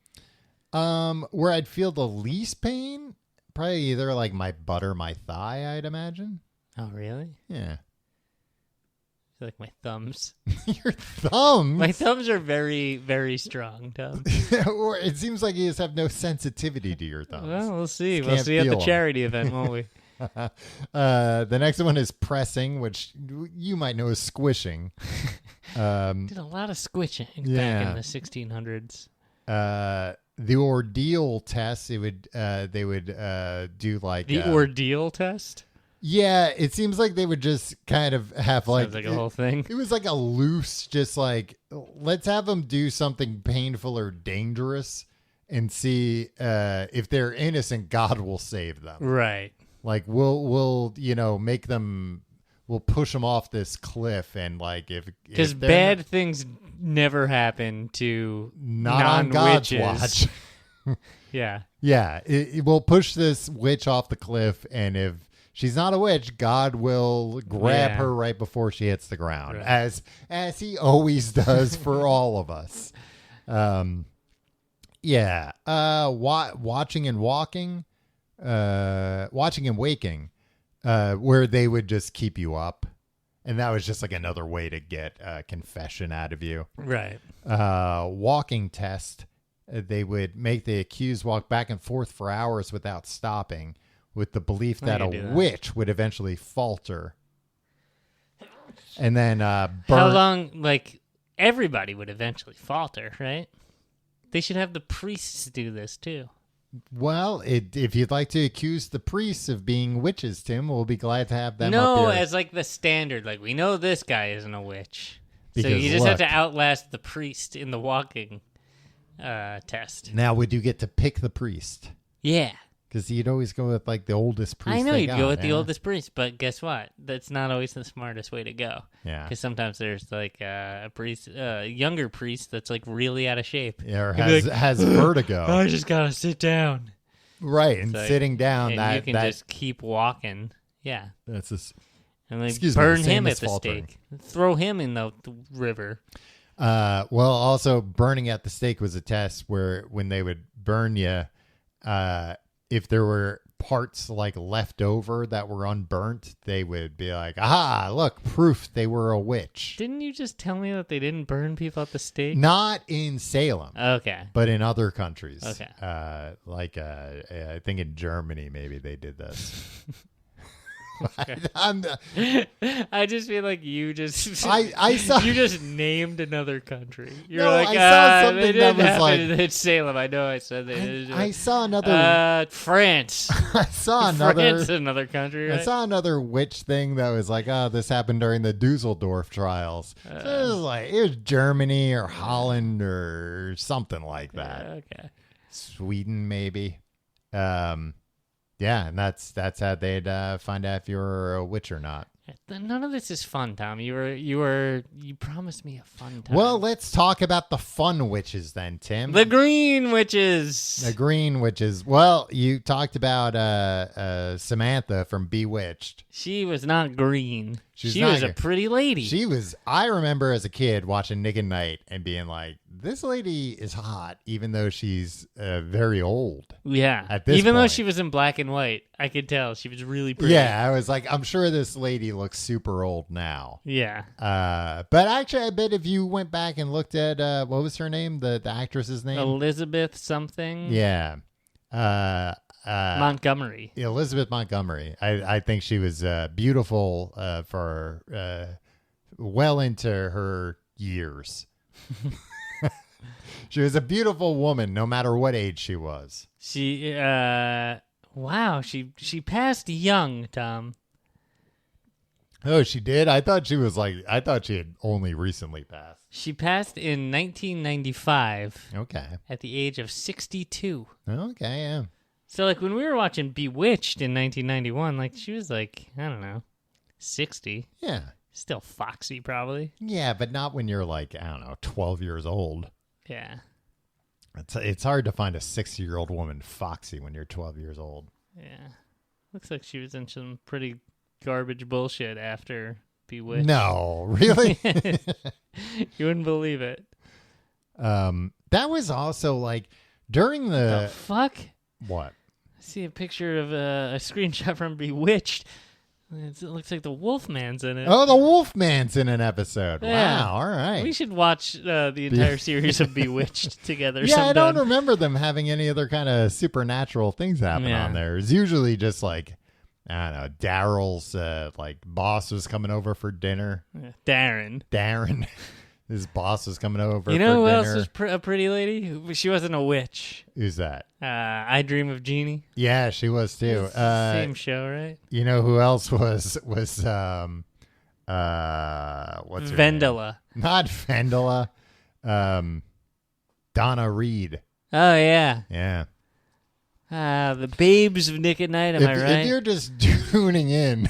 Where I'd feel the least pain? Probably either like my butt or my thigh, I'd imagine. Oh, really? Yeah. I feel like my thumbs. Your thumbs? My thumbs are very, very strong, Tom. Or it seems like you just have no sensitivity to your thumbs. Well, we'll see. We'll see at the charity event, won't we? The next one is pressing, which you might know as squishing. Did a lot of squishing back in the 1600s. The ordeal test, they would do like the ordeal test. Yeah, it seems like they would just kind of have Sounds like a whole thing. It was like a loose, just like, let's have them do something painful or dangerous and see if they're innocent, God will save them. Right. Like we'll make them, we'll push them off this cliff, and like because bad things never happen to not on God's watch. Yeah. Yeah, it will push this witch off the cliff, and if she's not a witch, God will grab her right before she hits the ground, right. as he always does for all of us. Watching and walking, watching and waking, where they would just keep you up. And that was just like another way to get confession out of you. Right. Walking test. They would make the accused walk back and forth for hours without stopping, with the belief that a witch would eventually falter. And then how long? Like, everybody would eventually falter, right? They should have the priests do this too. Well, if you'd like to accuse the priests of being witches, Tim, we'll be glad to have them up No, here. as like the standard. Like, we know this guy isn't a witch. Because, so you just have to outlast the priest in the walking test. Now, would you get to pick the priest? Yeah. Because you'd always go with like the oldest priest. I know you'd go with the oldest priest, but guess what? That's not always the smartest way to go. Yeah. Because sometimes there's like a priest, younger priest that's like really out of shape. Yeah, or has vertigo. I just gotta sit down. Right, and sitting down, and you can just keep walking. Yeah. That's just. And like burn him at the stake. Throw him in the river. Well, also burning at the stake was a test where when they would burn you, if there were parts like left over that were unburnt, they would be like, "Aha! Look, proof they were a witch." Didn't you just tell me that they didn't burn people at the stake? Not in Salem. Okay. But in other countries. Okay. I think in Germany maybe they did this. I just feel like you just I saw you just named another country. You're no, like, I saw something they didn't that was like it's Salem. I know I said that. I saw another France. I saw another France, another country. Right? I saw another witch thing that was like, oh, this happened during the Dusseldorf trials. So it was Germany or Holland or something like that. Okay. Sweden maybe. Yeah, and that's how they'd find out if you were a witch or not. None of this is fun, Tom. You promised me a fun time. Well, let's talk about the fun witches then, Tim. The green witches. The green witches. Well, you talked about Samantha from Bewitched. She was not green. She was was a pretty lady. I remember as a kid watching Nick and Knight and being like, this lady is hot, even though she's very old. Yeah. At this even point. though she was in black and white, I could tell she was really pretty. Yeah, I was like, I'm sure this lady looks super old now. Yeah. But actually, I bet if you went back and looked at, what was her name? The actress's name? Elizabeth something? Yeah. Montgomery. Elizabeth Montgomery. I think she was beautiful for well into her years. She was a beautiful woman, no matter what age she was. She, wow, she passed young, Tom. Oh, she did? I thought she had only recently passed. She passed in 1995. Okay. At the age of 62. Okay, yeah. So, like, when we were watching Bewitched in 1991, like, she was, like, I don't know, 60. Yeah. Still foxy, probably. Yeah, but not when you're, like, I don't know, 12 years old. Yeah. It's hard to find a 60-year-old woman foxy when you're 12 years old. Yeah. Looks like she was in some pretty garbage bullshit after Bewitched. No, really? You wouldn't believe it. That was also, like, during The fuck? What? I see a picture of a screenshot from Bewitched. It looks like the Wolfman's in it. Oh, the Wolfman's in an episode. Yeah. Wow, all right. We should watch the entire series of Bewitched together Yeah, sometime. I don't remember them having any other kind of supernatural things happen on there. It's usually just like I don't know, Daryl's like boss was coming over for dinner. Darren. His boss was coming over. You know for who dinner. else was a pretty lady? She wasn't a witch. Who's that? I Dream of Jeannie. Yeah, she was too. Same show, right? You know who else was what's her Vendela. name? Not Vendela. Donna Reed. Oh yeah. Yeah. The babes of Nick at Night. Am I right? If you're just tuning in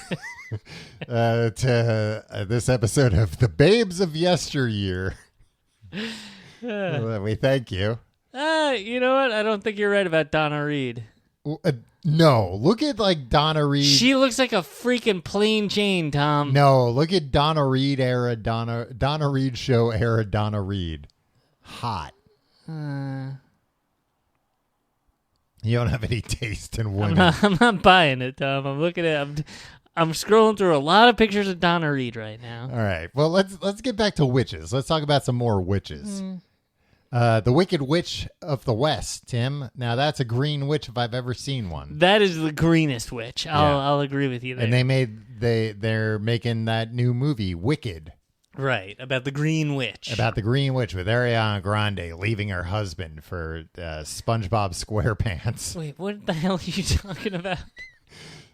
to this episode of The Babes of Yesteryear, we thank you. You know what? I don't think you're right about Donna Reed. No, look at like Donna Reed. She looks like a freaking plain Jane, Tom. No, look at Donna Reed era Donna Reed show era Donna Reed. Hot. You don't have any taste in women. I'm not buying it, Tom. I'm scrolling through a lot of pictures of Donna Reed right now. All right. Well, let's get back to witches. Let's talk about some more witches. The Wicked Witch of the West, Tim. Now that's a green witch if I've ever seen one. That is the greenest witch. I'll agree with you there. And they're making that new movie Wicked. Right, about the Green Witch. About the Green Witch with Ariana Grande leaving her husband for SpongeBob SquarePants. Wait, what the hell are you talking about?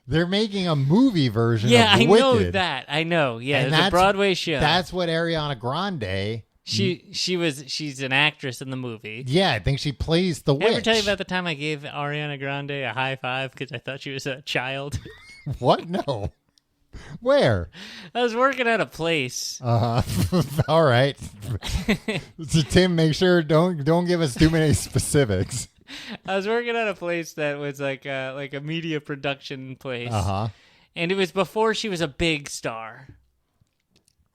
They're making a movie version of I Wicked. know that. I know. Yeah, it's a Broadway show. That's what Ariana Grande... She's an actress in the movie. Yeah, I think she plays the witch. Ever tell you about the time I gave Ariana Grande a high five because I thought she was a child? What? No. Where? I was working at a place. All right. So Tim, make sure don't give us too many specifics. I was working at a place that was like a media production place. And it was before she was a big star.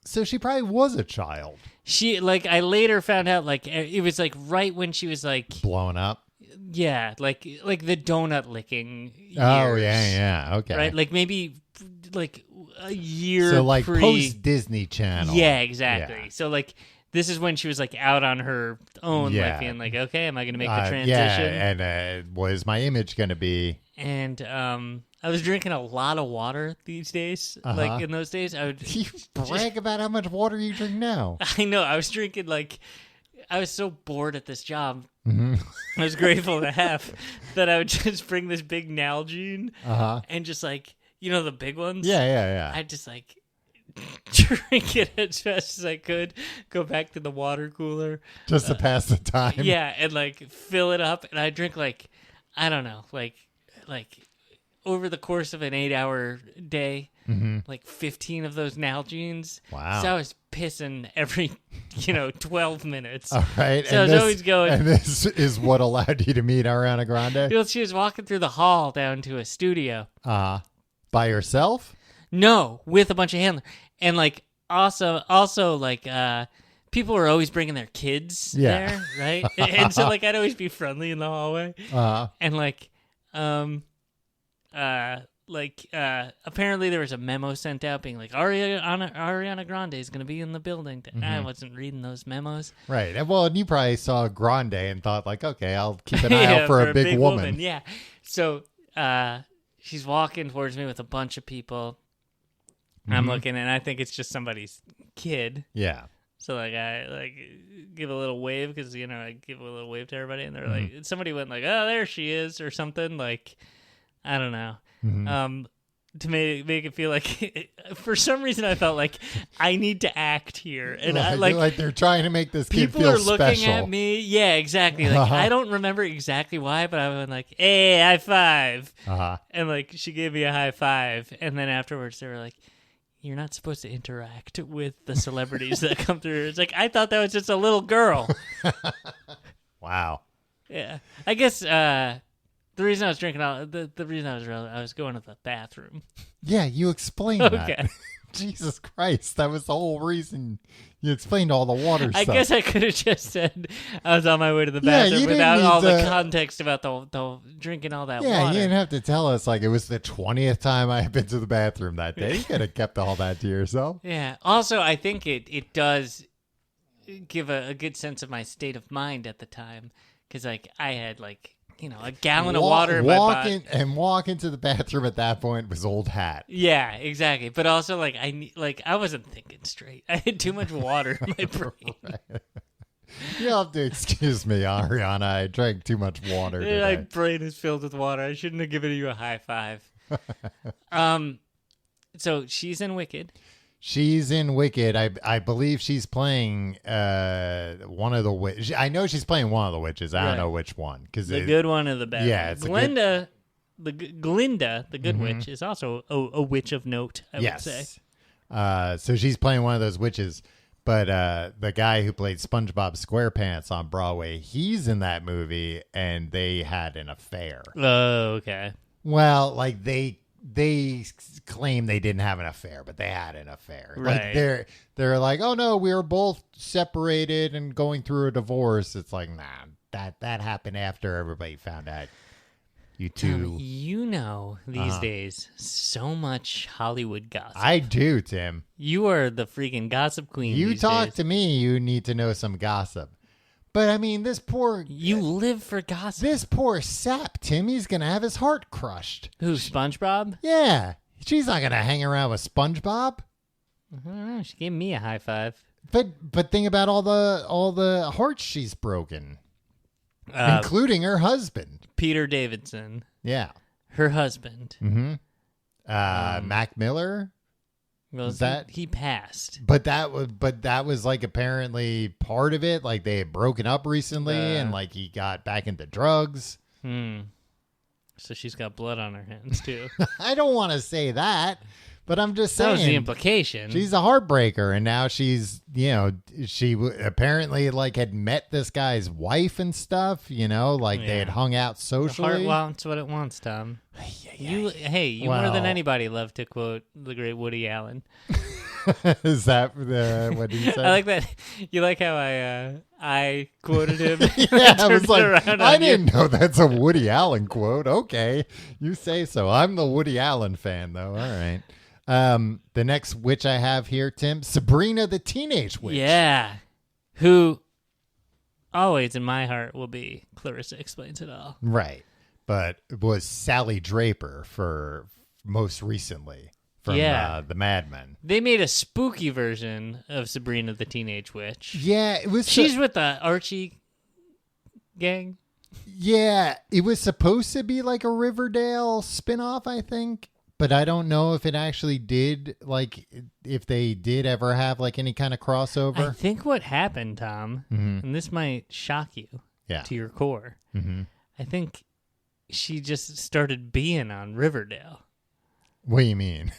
So she probably was a child. I later found out it was right when she was blown up. Yeah, like the donut licking years. Oh yeah, okay. Right, maybe a year. So pre post Disney Channel. Yeah, exactly. Yeah. So this is when she was out on her own, being okay, am I going to make the transition? Yeah, and what is my image going to be? And I was drinking a lot of water these days. In those days, I would you brag about how much water you drink now. I know. I was drinking I was so bored at this job. Mm-hmm. I was grateful to have that I would just bring this big Nalgene and just the big ones. Yeah. I'd just drink it as fast as I could, go back to the water cooler. Just to pass the time. Yeah, and fill it up. And I drink I don't know, over the course of an 8-hour day, 15 of those Nalgenes. Wow. So I was pissing every, 12 minutes. All right. So I was always going. And this is what allowed you to meet Ariana Grande? She was walking through the hall down to a studio. By herself? No, with a bunch of handlers. And also people were always bringing their kids there, right? And so I'd always be friendly in the hallway. And apparently there was a memo sent out being Ariana Grande is going to be in the building. I wasn't reading those memos. Right. Well, and you probably saw Grande and thought okay, I'll keep an eye out for a big woman. Yeah. So she's walking towards me with a bunch of people. I'm looking, and I think it's just somebody's kid. Yeah. So I give a little wave because I give a little wave to everybody, and they're somebody went oh, there she is or something I don't know. To make it feel for some reason I felt I need to act here, and they're trying to make this kid people feel are looking special. at me. Yeah, exactly. I don't remember exactly why, but I went hey, high five, and she gave me a high five, and then afterwards they were you're not supposed to interact with the celebrities that come through. It's I thought that was just a little girl. Wow. Yeah, I guess the reason I was drinking the reason I was going to the bathroom. Yeah, you explained that. Jesus Christ, that was the whole reason you explained all the water stuff. I guess I could have just said I was on my way to the bathroom without all the context about the drinking all that water. Yeah, you didn't have to tell us it was the 20th time I had been to the bathroom that day. You could have kept all that to yourself. Yeah. Also, I think it does give a good sense of my state of mind at the time because I had a gallon of water in my body. Walk into the bathroom at that point was old hat. Yeah, exactly. But also, I wasn't thinking straight. I had too much water in my brain. Right. You'll have to excuse me, Ariana. I drank too much water today. My brain is filled with water. I shouldn't have given you a high five. So she's in Wicked. She's in Wicked. I believe she's playing one of the witches. I know she's playing one of the witches. I don't know which one. The good one or the bad one. Yeah, it's Glinda, Glinda, the good witch, is also a witch of note, I would say. So she's playing one of those witches. But the guy who played SpongeBob SquarePants on Broadway, he's in that movie, and they had an affair. Oh, okay. Well, like they claim they didn't have an affair, but they had an affair. Right. Like they're like, oh no, we were both separated and going through a divorce. It's like, nah, that happened after everybody found out. You two, these days so much Hollywood gossip. I do, Tim. You are the freaking gossip queen. You these talk days. to me, you need to know some gossip. But I mean, you live for gossip. This poor sap, Timmy's gonna have his heart crushed. Who, SpongeBob? Yeah, she's not gonna hang around with SpongeBob. I don't know. She gave me a high five. But think about all the hearts she's broken, including her husband, Peter Davidson. Yeah, her husband. Mm-hmm. Mac Miller. Well, he passed. But that was like apparently part of it. Like they had broken up recently, and like he got back into drugs. So she's got blood on her hands too. I don't want to say that, but I'm just saying. That was the implication. She's a heartbreaker, and now she's, she apparently like had met this guy's wife and stuff. They had hung out socially. The heart wants what it wants, Tom. You more than anybody love to quote the great Woody Allen. Is that what he said? I like that. You like how I quoted him? Yeah, I was like, I didn't know that's a Woody Allen quote. Okay, you say so. I'm the Woody Allen fan, though. All right. The next witch I have here, Tim, Sabrina the Teenage Witch. Yeah. Who always in my heart will be Clarissa Explains It All. Right. But it was Sally Draper for most recently from the Mad Men. They made a spooky version of Sabrina the Teenage Witch. Yeah, it was. She's with the Archie gang. Yeah, it was supposed to be like a Riverdale spinoff, I think. But I don't know if it actually did, like, if they did ever have, like, any kind of crossover. I think what happened, Tom, and this might shock you to your core, I think she just started being on Riverdale. What do you mean?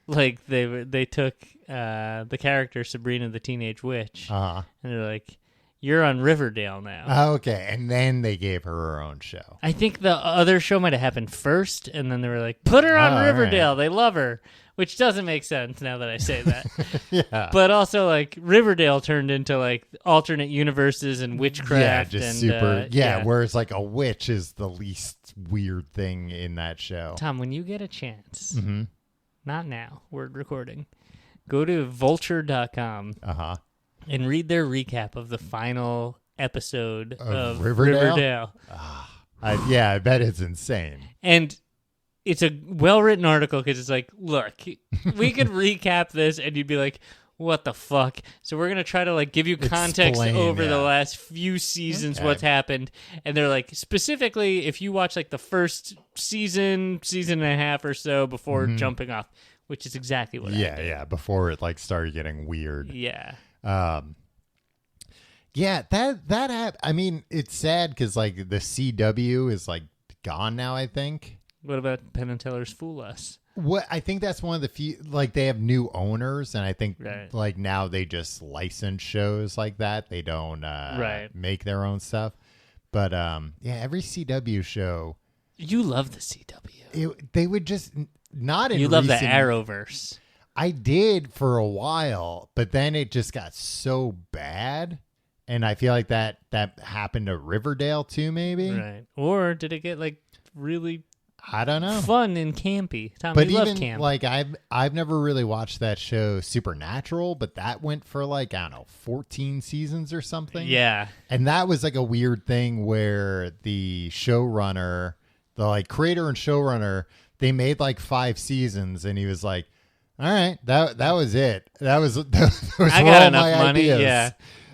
Like, they took the character Sabrina the Teenage Witch, and they're like, you're on Riverdale now. Okay, and then they gave her her own show. I think the other show might have happened first, and then they were like, put her on Riverdale. Right. They love her, which doesn't make sense now that I say that. Yeah. But also, like, Riverdale turned into, like, alternate universes and witchcraft. Yeah, just super. Whereas, like, a witch is the least weird thing in that show. Tom, when you get a chance, not now, we're recording, go to vulture.com. And read their recap of the final episode of Riverdale. I bet it's insane. And it's a well-written article because it's like, look, we could recap this and you'd be like, what the fuck? So we're going to try to like give you context over the last few seasons, what's happened. And they're like, specifically, if you watch like the first season and a half or so before jumping off, which is exactly what happened. Yeah, before it like started getting weird. Yeah. That I mean, it's sad because like the CW is like gone now, I think. What about Penn and Teller's Fool Us? What I think that's one of the few, like they have new owners, and I think like now they just license shows like that. They don't make their own stuff. But every CW show. You love the CW. They would just not in. You love the Arrowverse. I did for a while, but then it just got so bad. And I feel like that happened to Riverdale too, maybe. Right. Or did it get like really I don't know. Fun and campy. Tom, But you love even camp. like I've never really watched that show Supernatural, but that went for like, I don't know, 14 seasons or something. Yeah. And that was like a weird thing where the showrunner, the like creator and showrunner, they made like 5 seasons and he was like, all right, that was it. That was I got enough money. Ideas.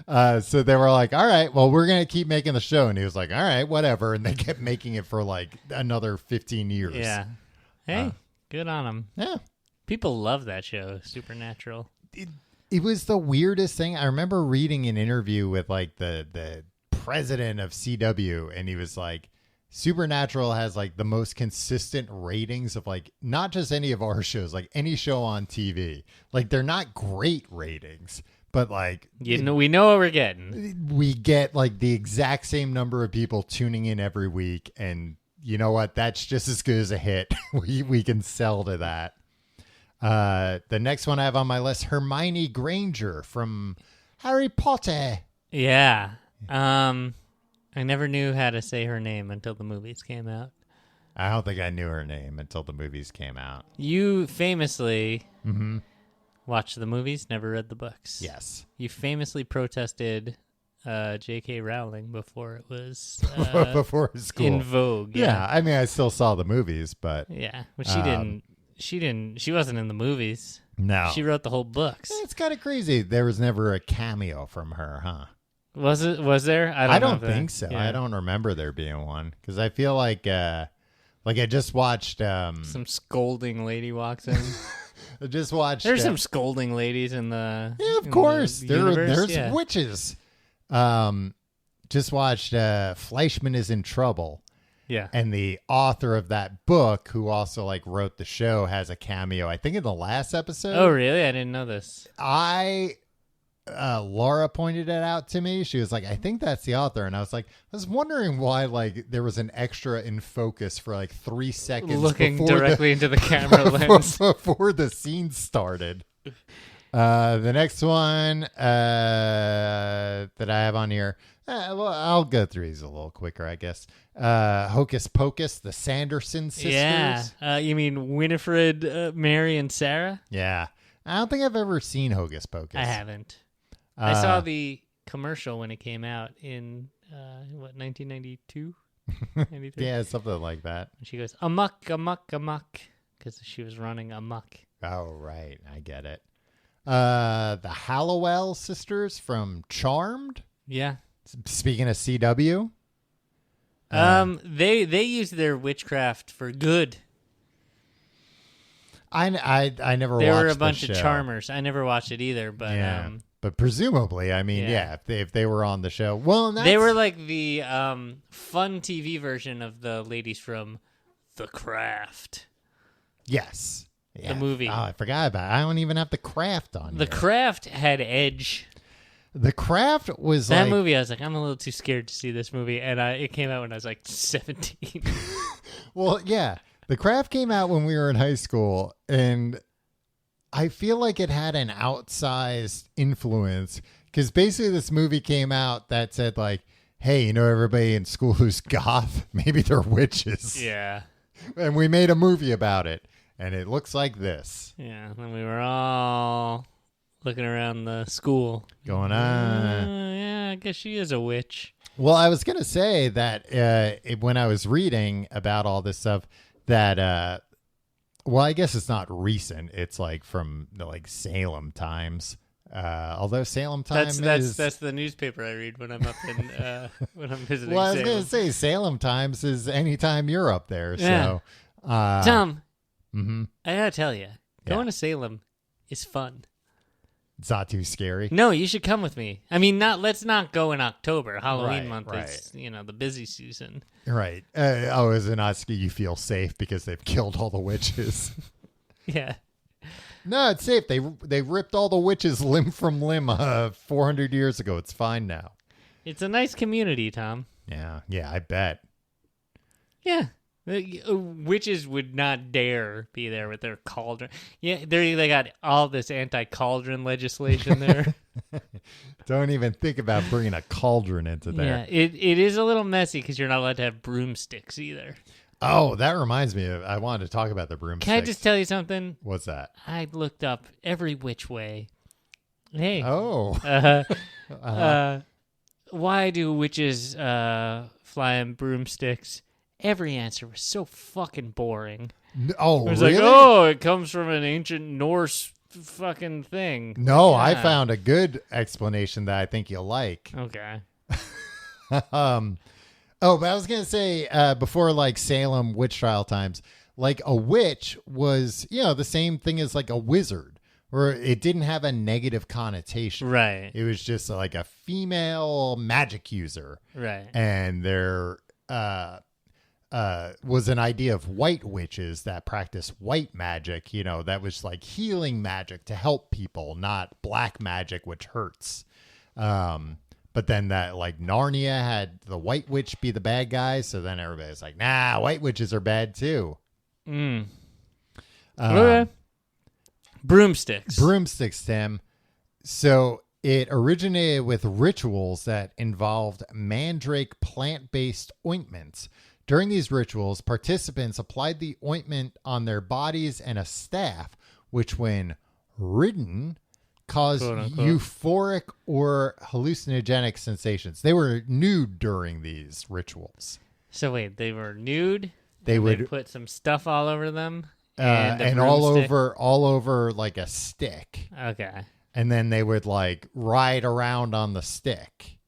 Yeah. So they were like, all right, well, we're going to keep making the show. And he was like, all right, whatever. And they kept making it for like another 15 years. Yeah. Hey, good on them. Yeah. People love that show, Supernatural. It was the weirdest thing. I remember reading an interview with like the president of CW, and he was like, Supernatural has like the most consistent ratings of like not just any of our shows, like any show on TV. Like they're not great ratings, but like we know what we're getting. We get like the exact same number of people tuning in every week, and you know what? That's just as good as a hit. we can sell to that. The next one I have on my list, Hermione Granger from Harry Potter. Yeah. I never knew how to say her name until the movies came out. I don't think I knew her name until the movies came out. You famously watched the movies, never read the books. Yes. You famously protested J.K. Rowling before it was before school in vogue. Yeah, I mean, I still saw the movies, but yeah, but she wasn't in the movies. No, she wrote the whole books. It's kind of crazy. There was never a cameo from her, huh? Was there? I don't think so. Yeah. I don't remember there being one because I feel like I just watched some scolding lady walks in. I just watched. There's some scolding ladies in the. Yeah, of course. There's yeah. witches. Just watched Fleischman is in Trouble. Yeah. And the author of that book, who also like wrote the show, has a cameo, I think, in the last episode. Oh, really? I didn't know this. Laura pointed it out to me. She was like, I think that's the author. And I was like, I was wondering why like there was an extra in focus for like 3 seconds. Looking directly into the camera lens. Before the scene started. The next one that I have on here, well, I'll go through these a little quicker, I guess. Hocus Pocus, the Sanderson sisters. Yeah. You mean Winifred, Mary, and Sarah? Yeah. I don't think I've ever seen Hocus Pocus. I haven't. I saw the commercial when it came out in, 1992? 93? Yeah, something like that. And she goes, amok, amok, amok, because she was running amok. Oh, right. I get it. The Hallowell sisters from Charmed. Yeah. Speaking of CW. They use their witchcraft for good. I never watched There were a the bunch show. of charmers. I never watched it either, but yeah. But presumably, I mean, if they were on the show, well, they were like the fun TV version of the ladies from The Craft. Yes. Yeah. The movie. Oh, I forgot about it. I don't even have The Craft on The here. Craft had edge. The Craft was that like... movie, I was like, I'm a little too scared to see this movie, and it came out when I was like 17. Well, yeah. The Craft came out when we were in high school, and I feel like it had an outsized influence because basically this movie came out that said like, hey, you know everybody in school who's goth? Maybe they're witches. Yeah. And we made a movie about it, and it looks like this. Yeah, and we were all looking around the school. Going yeah, I guess she is a witch. Well, I was going to say that when I was reading about all this stuff, that, well, I guess it's not recent. It's like from the like Salem Times. Although Salem Times that's the newspaper I read when I'm up in when I'm visiting. Well, I was Salem. going to say Salem Times is anytime you're up there. Yeah. So, Tom, mm-hmm. I gotta tell you, going to Salem is fun. It's not too scary. No, you should come with me. I mean, let's not go in October. Halloween month is the busy season. Right. Is it not you feel safe because they've killed all the witches? Yeah. No, it's safe. They ripped all the witches limb from limb 400 years ago. It's fine now. It's a nice community, Tom. Yeah, I bet. Yeah. Witches would not dare be there with their cauldron. Yeah, they got all this anti-cauldron legislation there. Don't even think about bringing a cauldron into there. Yeah, it is a little messy because you're not allowed to have broomsticks either. Oh, that reminds me of, I wanted to talk about the broomsticks. Can I just tell you something? What's that? I looked up every which way. Hey. Oh. Why do witches fly on broomsticks? Every answer was so fucking boring. Oh, it was really? like, oh, it comes from an ancient Norse fucking thing. No, Yeah. I found a good explanation that I think you'll like. Okay. Oh, but I was going to say, before like Salem witch trial times, like a witch was, the same thing as like a wizard, where it didn't have a negative connotation. Right. It was just like a female magic user. Right. And there was an idea of white witches that practiced white magic, that was like healing magic to help people, not black magic, which hurts. But then that like Narnia had the white witch be the bad guy. So then everybody's like, nah, white witches are bad too. Okay. Broomsticks. Broomsticks, Tim. So it originated with rituals that involved mandrake plant-based ointments. During these rituals, participants applied the ointment on their bodies and a staff, which when ridden caused euphoric or hallucinogenic sensations. They were nude during these rituals. So wait, they were nude? They would put some stuff all over them? And all over like a stick. Okay. And then they would like ride around on the stick.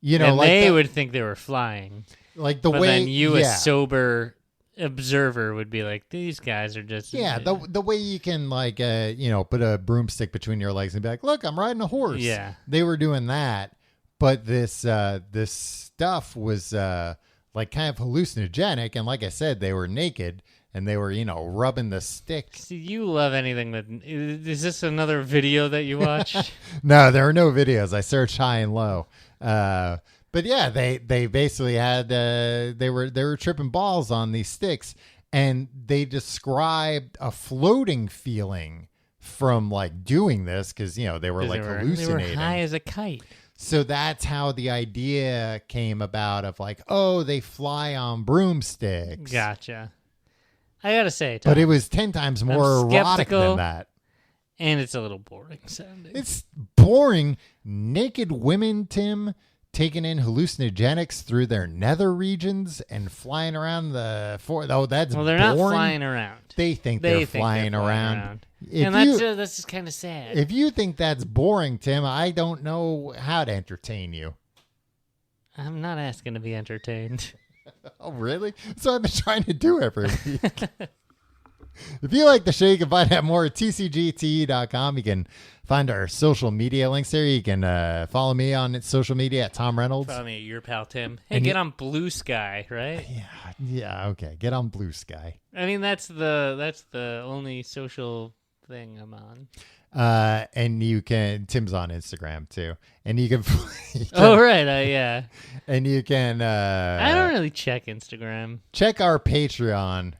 And like they would think they were flying. Like the but way then you, a sober observer, would be like, these guys are just the way you can like put a broomstick between your legs and be like, look, I'm riding a horse. Yeah, they were doing that, but this stuff was like kind of hallucinogenic, and like I said, they were naked and they were rubbing the stick. See, you love anything that is this another video that you watched? No, there are no videos. I searched high and low. But yeah, they basically had they were tripping balls on these sticks, and they described a floating feeling from like doing this because they were like hallucinating. They were high as a kite. So that's how the idea came about of like, oh, they fly on broomsticks. Gotcha. I gotta say, Tom, but it was 10 times more erotic than that. And it's a little boring sounding. It's boring. Naked women, Tim, taking in hallucinogenics through their nether regions and flying around the forest. Oh, that's well, they're boring. Not flying around. They think they're flying around. And that's just kind of sad. If you think that's boring, Tim, I don't know how to entertain you. I'm not asking to be entertained. Oh, really? So I've been trying to do every week. If you like the show, you can find out more at tcgte.com. You can find our social media links there. You can follow me on social media at Tom Reynolds. Follow me at your pal Tim. Hey, get on Blue Sky, right? Yeah, okay. Get on Blue Sky. I mean, that's the only social thing I'm on. And you can, Tim's on Instagram too. And you can, oh, right. Yeah. And you can, I don't really check Instagram. Check our Patreon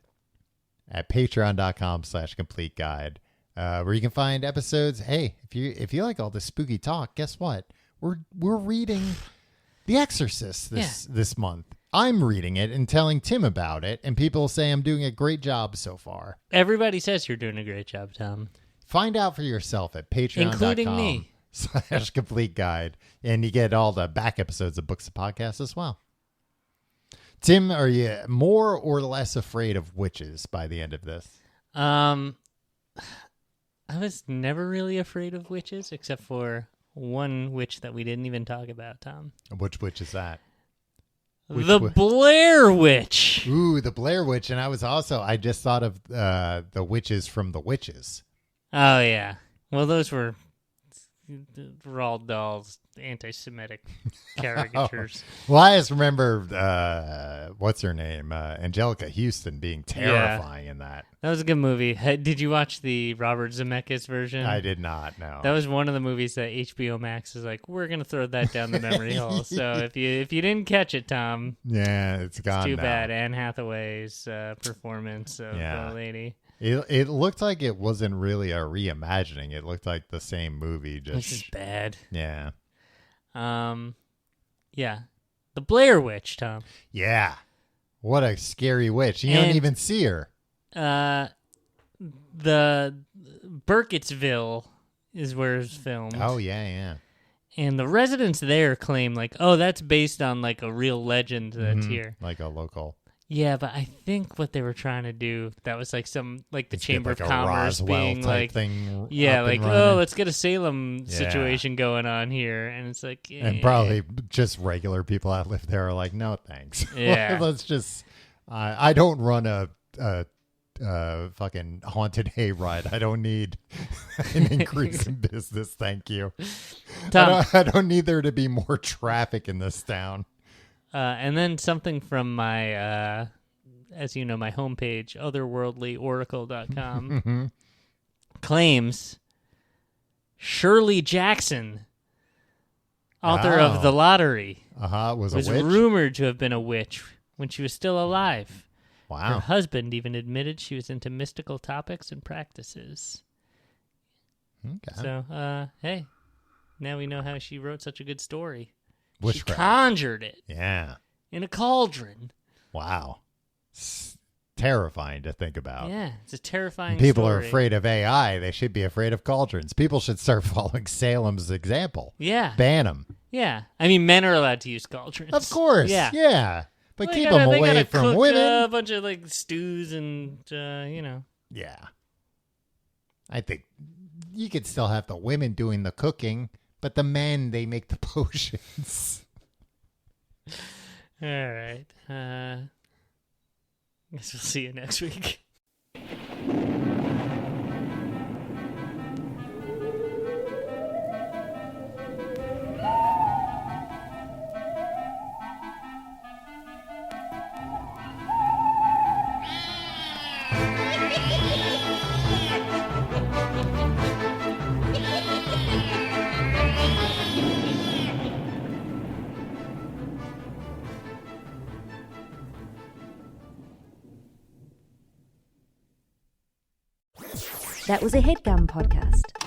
at patreon.com/complete guide, where you can find episodes. Hey, if you like all this spooky talk, guess what? We're reading The Exorcist this month. I'm reading it and telling Tim about it, and people say I'm doing a great job so far. Everybody says you're doing a great job, Tom. Find out for yourself at including me. patreon.com/complete guide, and you get all the back episodes of Books and Podcasts as well. Tim, are you more or less afraid of witches by the end of this? I was never really afraid of witches, except for one witch that we didn't even talk about, Tom. Which witch is that? Blair Witch. Ooh, the Blair Witch. And I just thought of the witches from The Witches. Oh, yeah. Well, those were Roald Dahl's anti-Semitic caricatures. Well, I just remember, what's her name? Angelica Houston being terrifying in that. That was a good movie. Did you watch the Robert Zemeckis version? I did not, no. That was one of the movies that HBO Max is like, we're going to throw that down the memory hole. So if you didn't catch it, Tom. Yeah, it's gone too now. bad. Anne Hathaway's performance of the lady. It looked like it wasn't really a reimagining. It looked like the same movie. Which is bad. Yeah. Yeah. The Blair Witch, Tom. Yeah. What a scary witch. You don't even see her. The Burkittsville is where it's filmed. Oh, yeah. And the residents there claim, like, oh, that's based on, like, a real legend that's here. Like a local. Yeah, but I think what they were trying to do, that was like some, like the Chamber like of a Commerce Roswell being type like, thing yeah, up like, and running. oh, let's get a Salem situation going on here. And it's like, And probably just regular people that live there are like, no, thanks. Yeah. Let's just, I don't run a fucking haunted hayride. I don't need an increase in business. Thank you. Tom, I don't need there to be more traffic in this town. and then something from my, as you know, my homepage, otherworldlyoracle.com, claims Shirley Jackson, author of The Lottery, was a witch? rumored to have been a witch when she was still alive. Her Wow. husband even admitted she was into mystical topics and practices. Okay. So, hey, now we know how she wrote such a good story. Witchcraft. She conjured it Yeah. in a cauldron. Wow. It's terrifying to think about. Yeah, it's a terrifying People story. are afraid of AI. They should be afraid of cauldrons. People should start following Salem's example. Yeah. Ban them. Yeah. I mean, men are allowed to use cauldrons. Of course. Yeah. Yeah. But Well, keep they them gotta away from cook, women. a bunch of, like, stews and, Yeah. I think you could still have the women doing the cooking, but the men, they make the potions. All right. Guess we'll see you next week. That was a HeadGum podcast.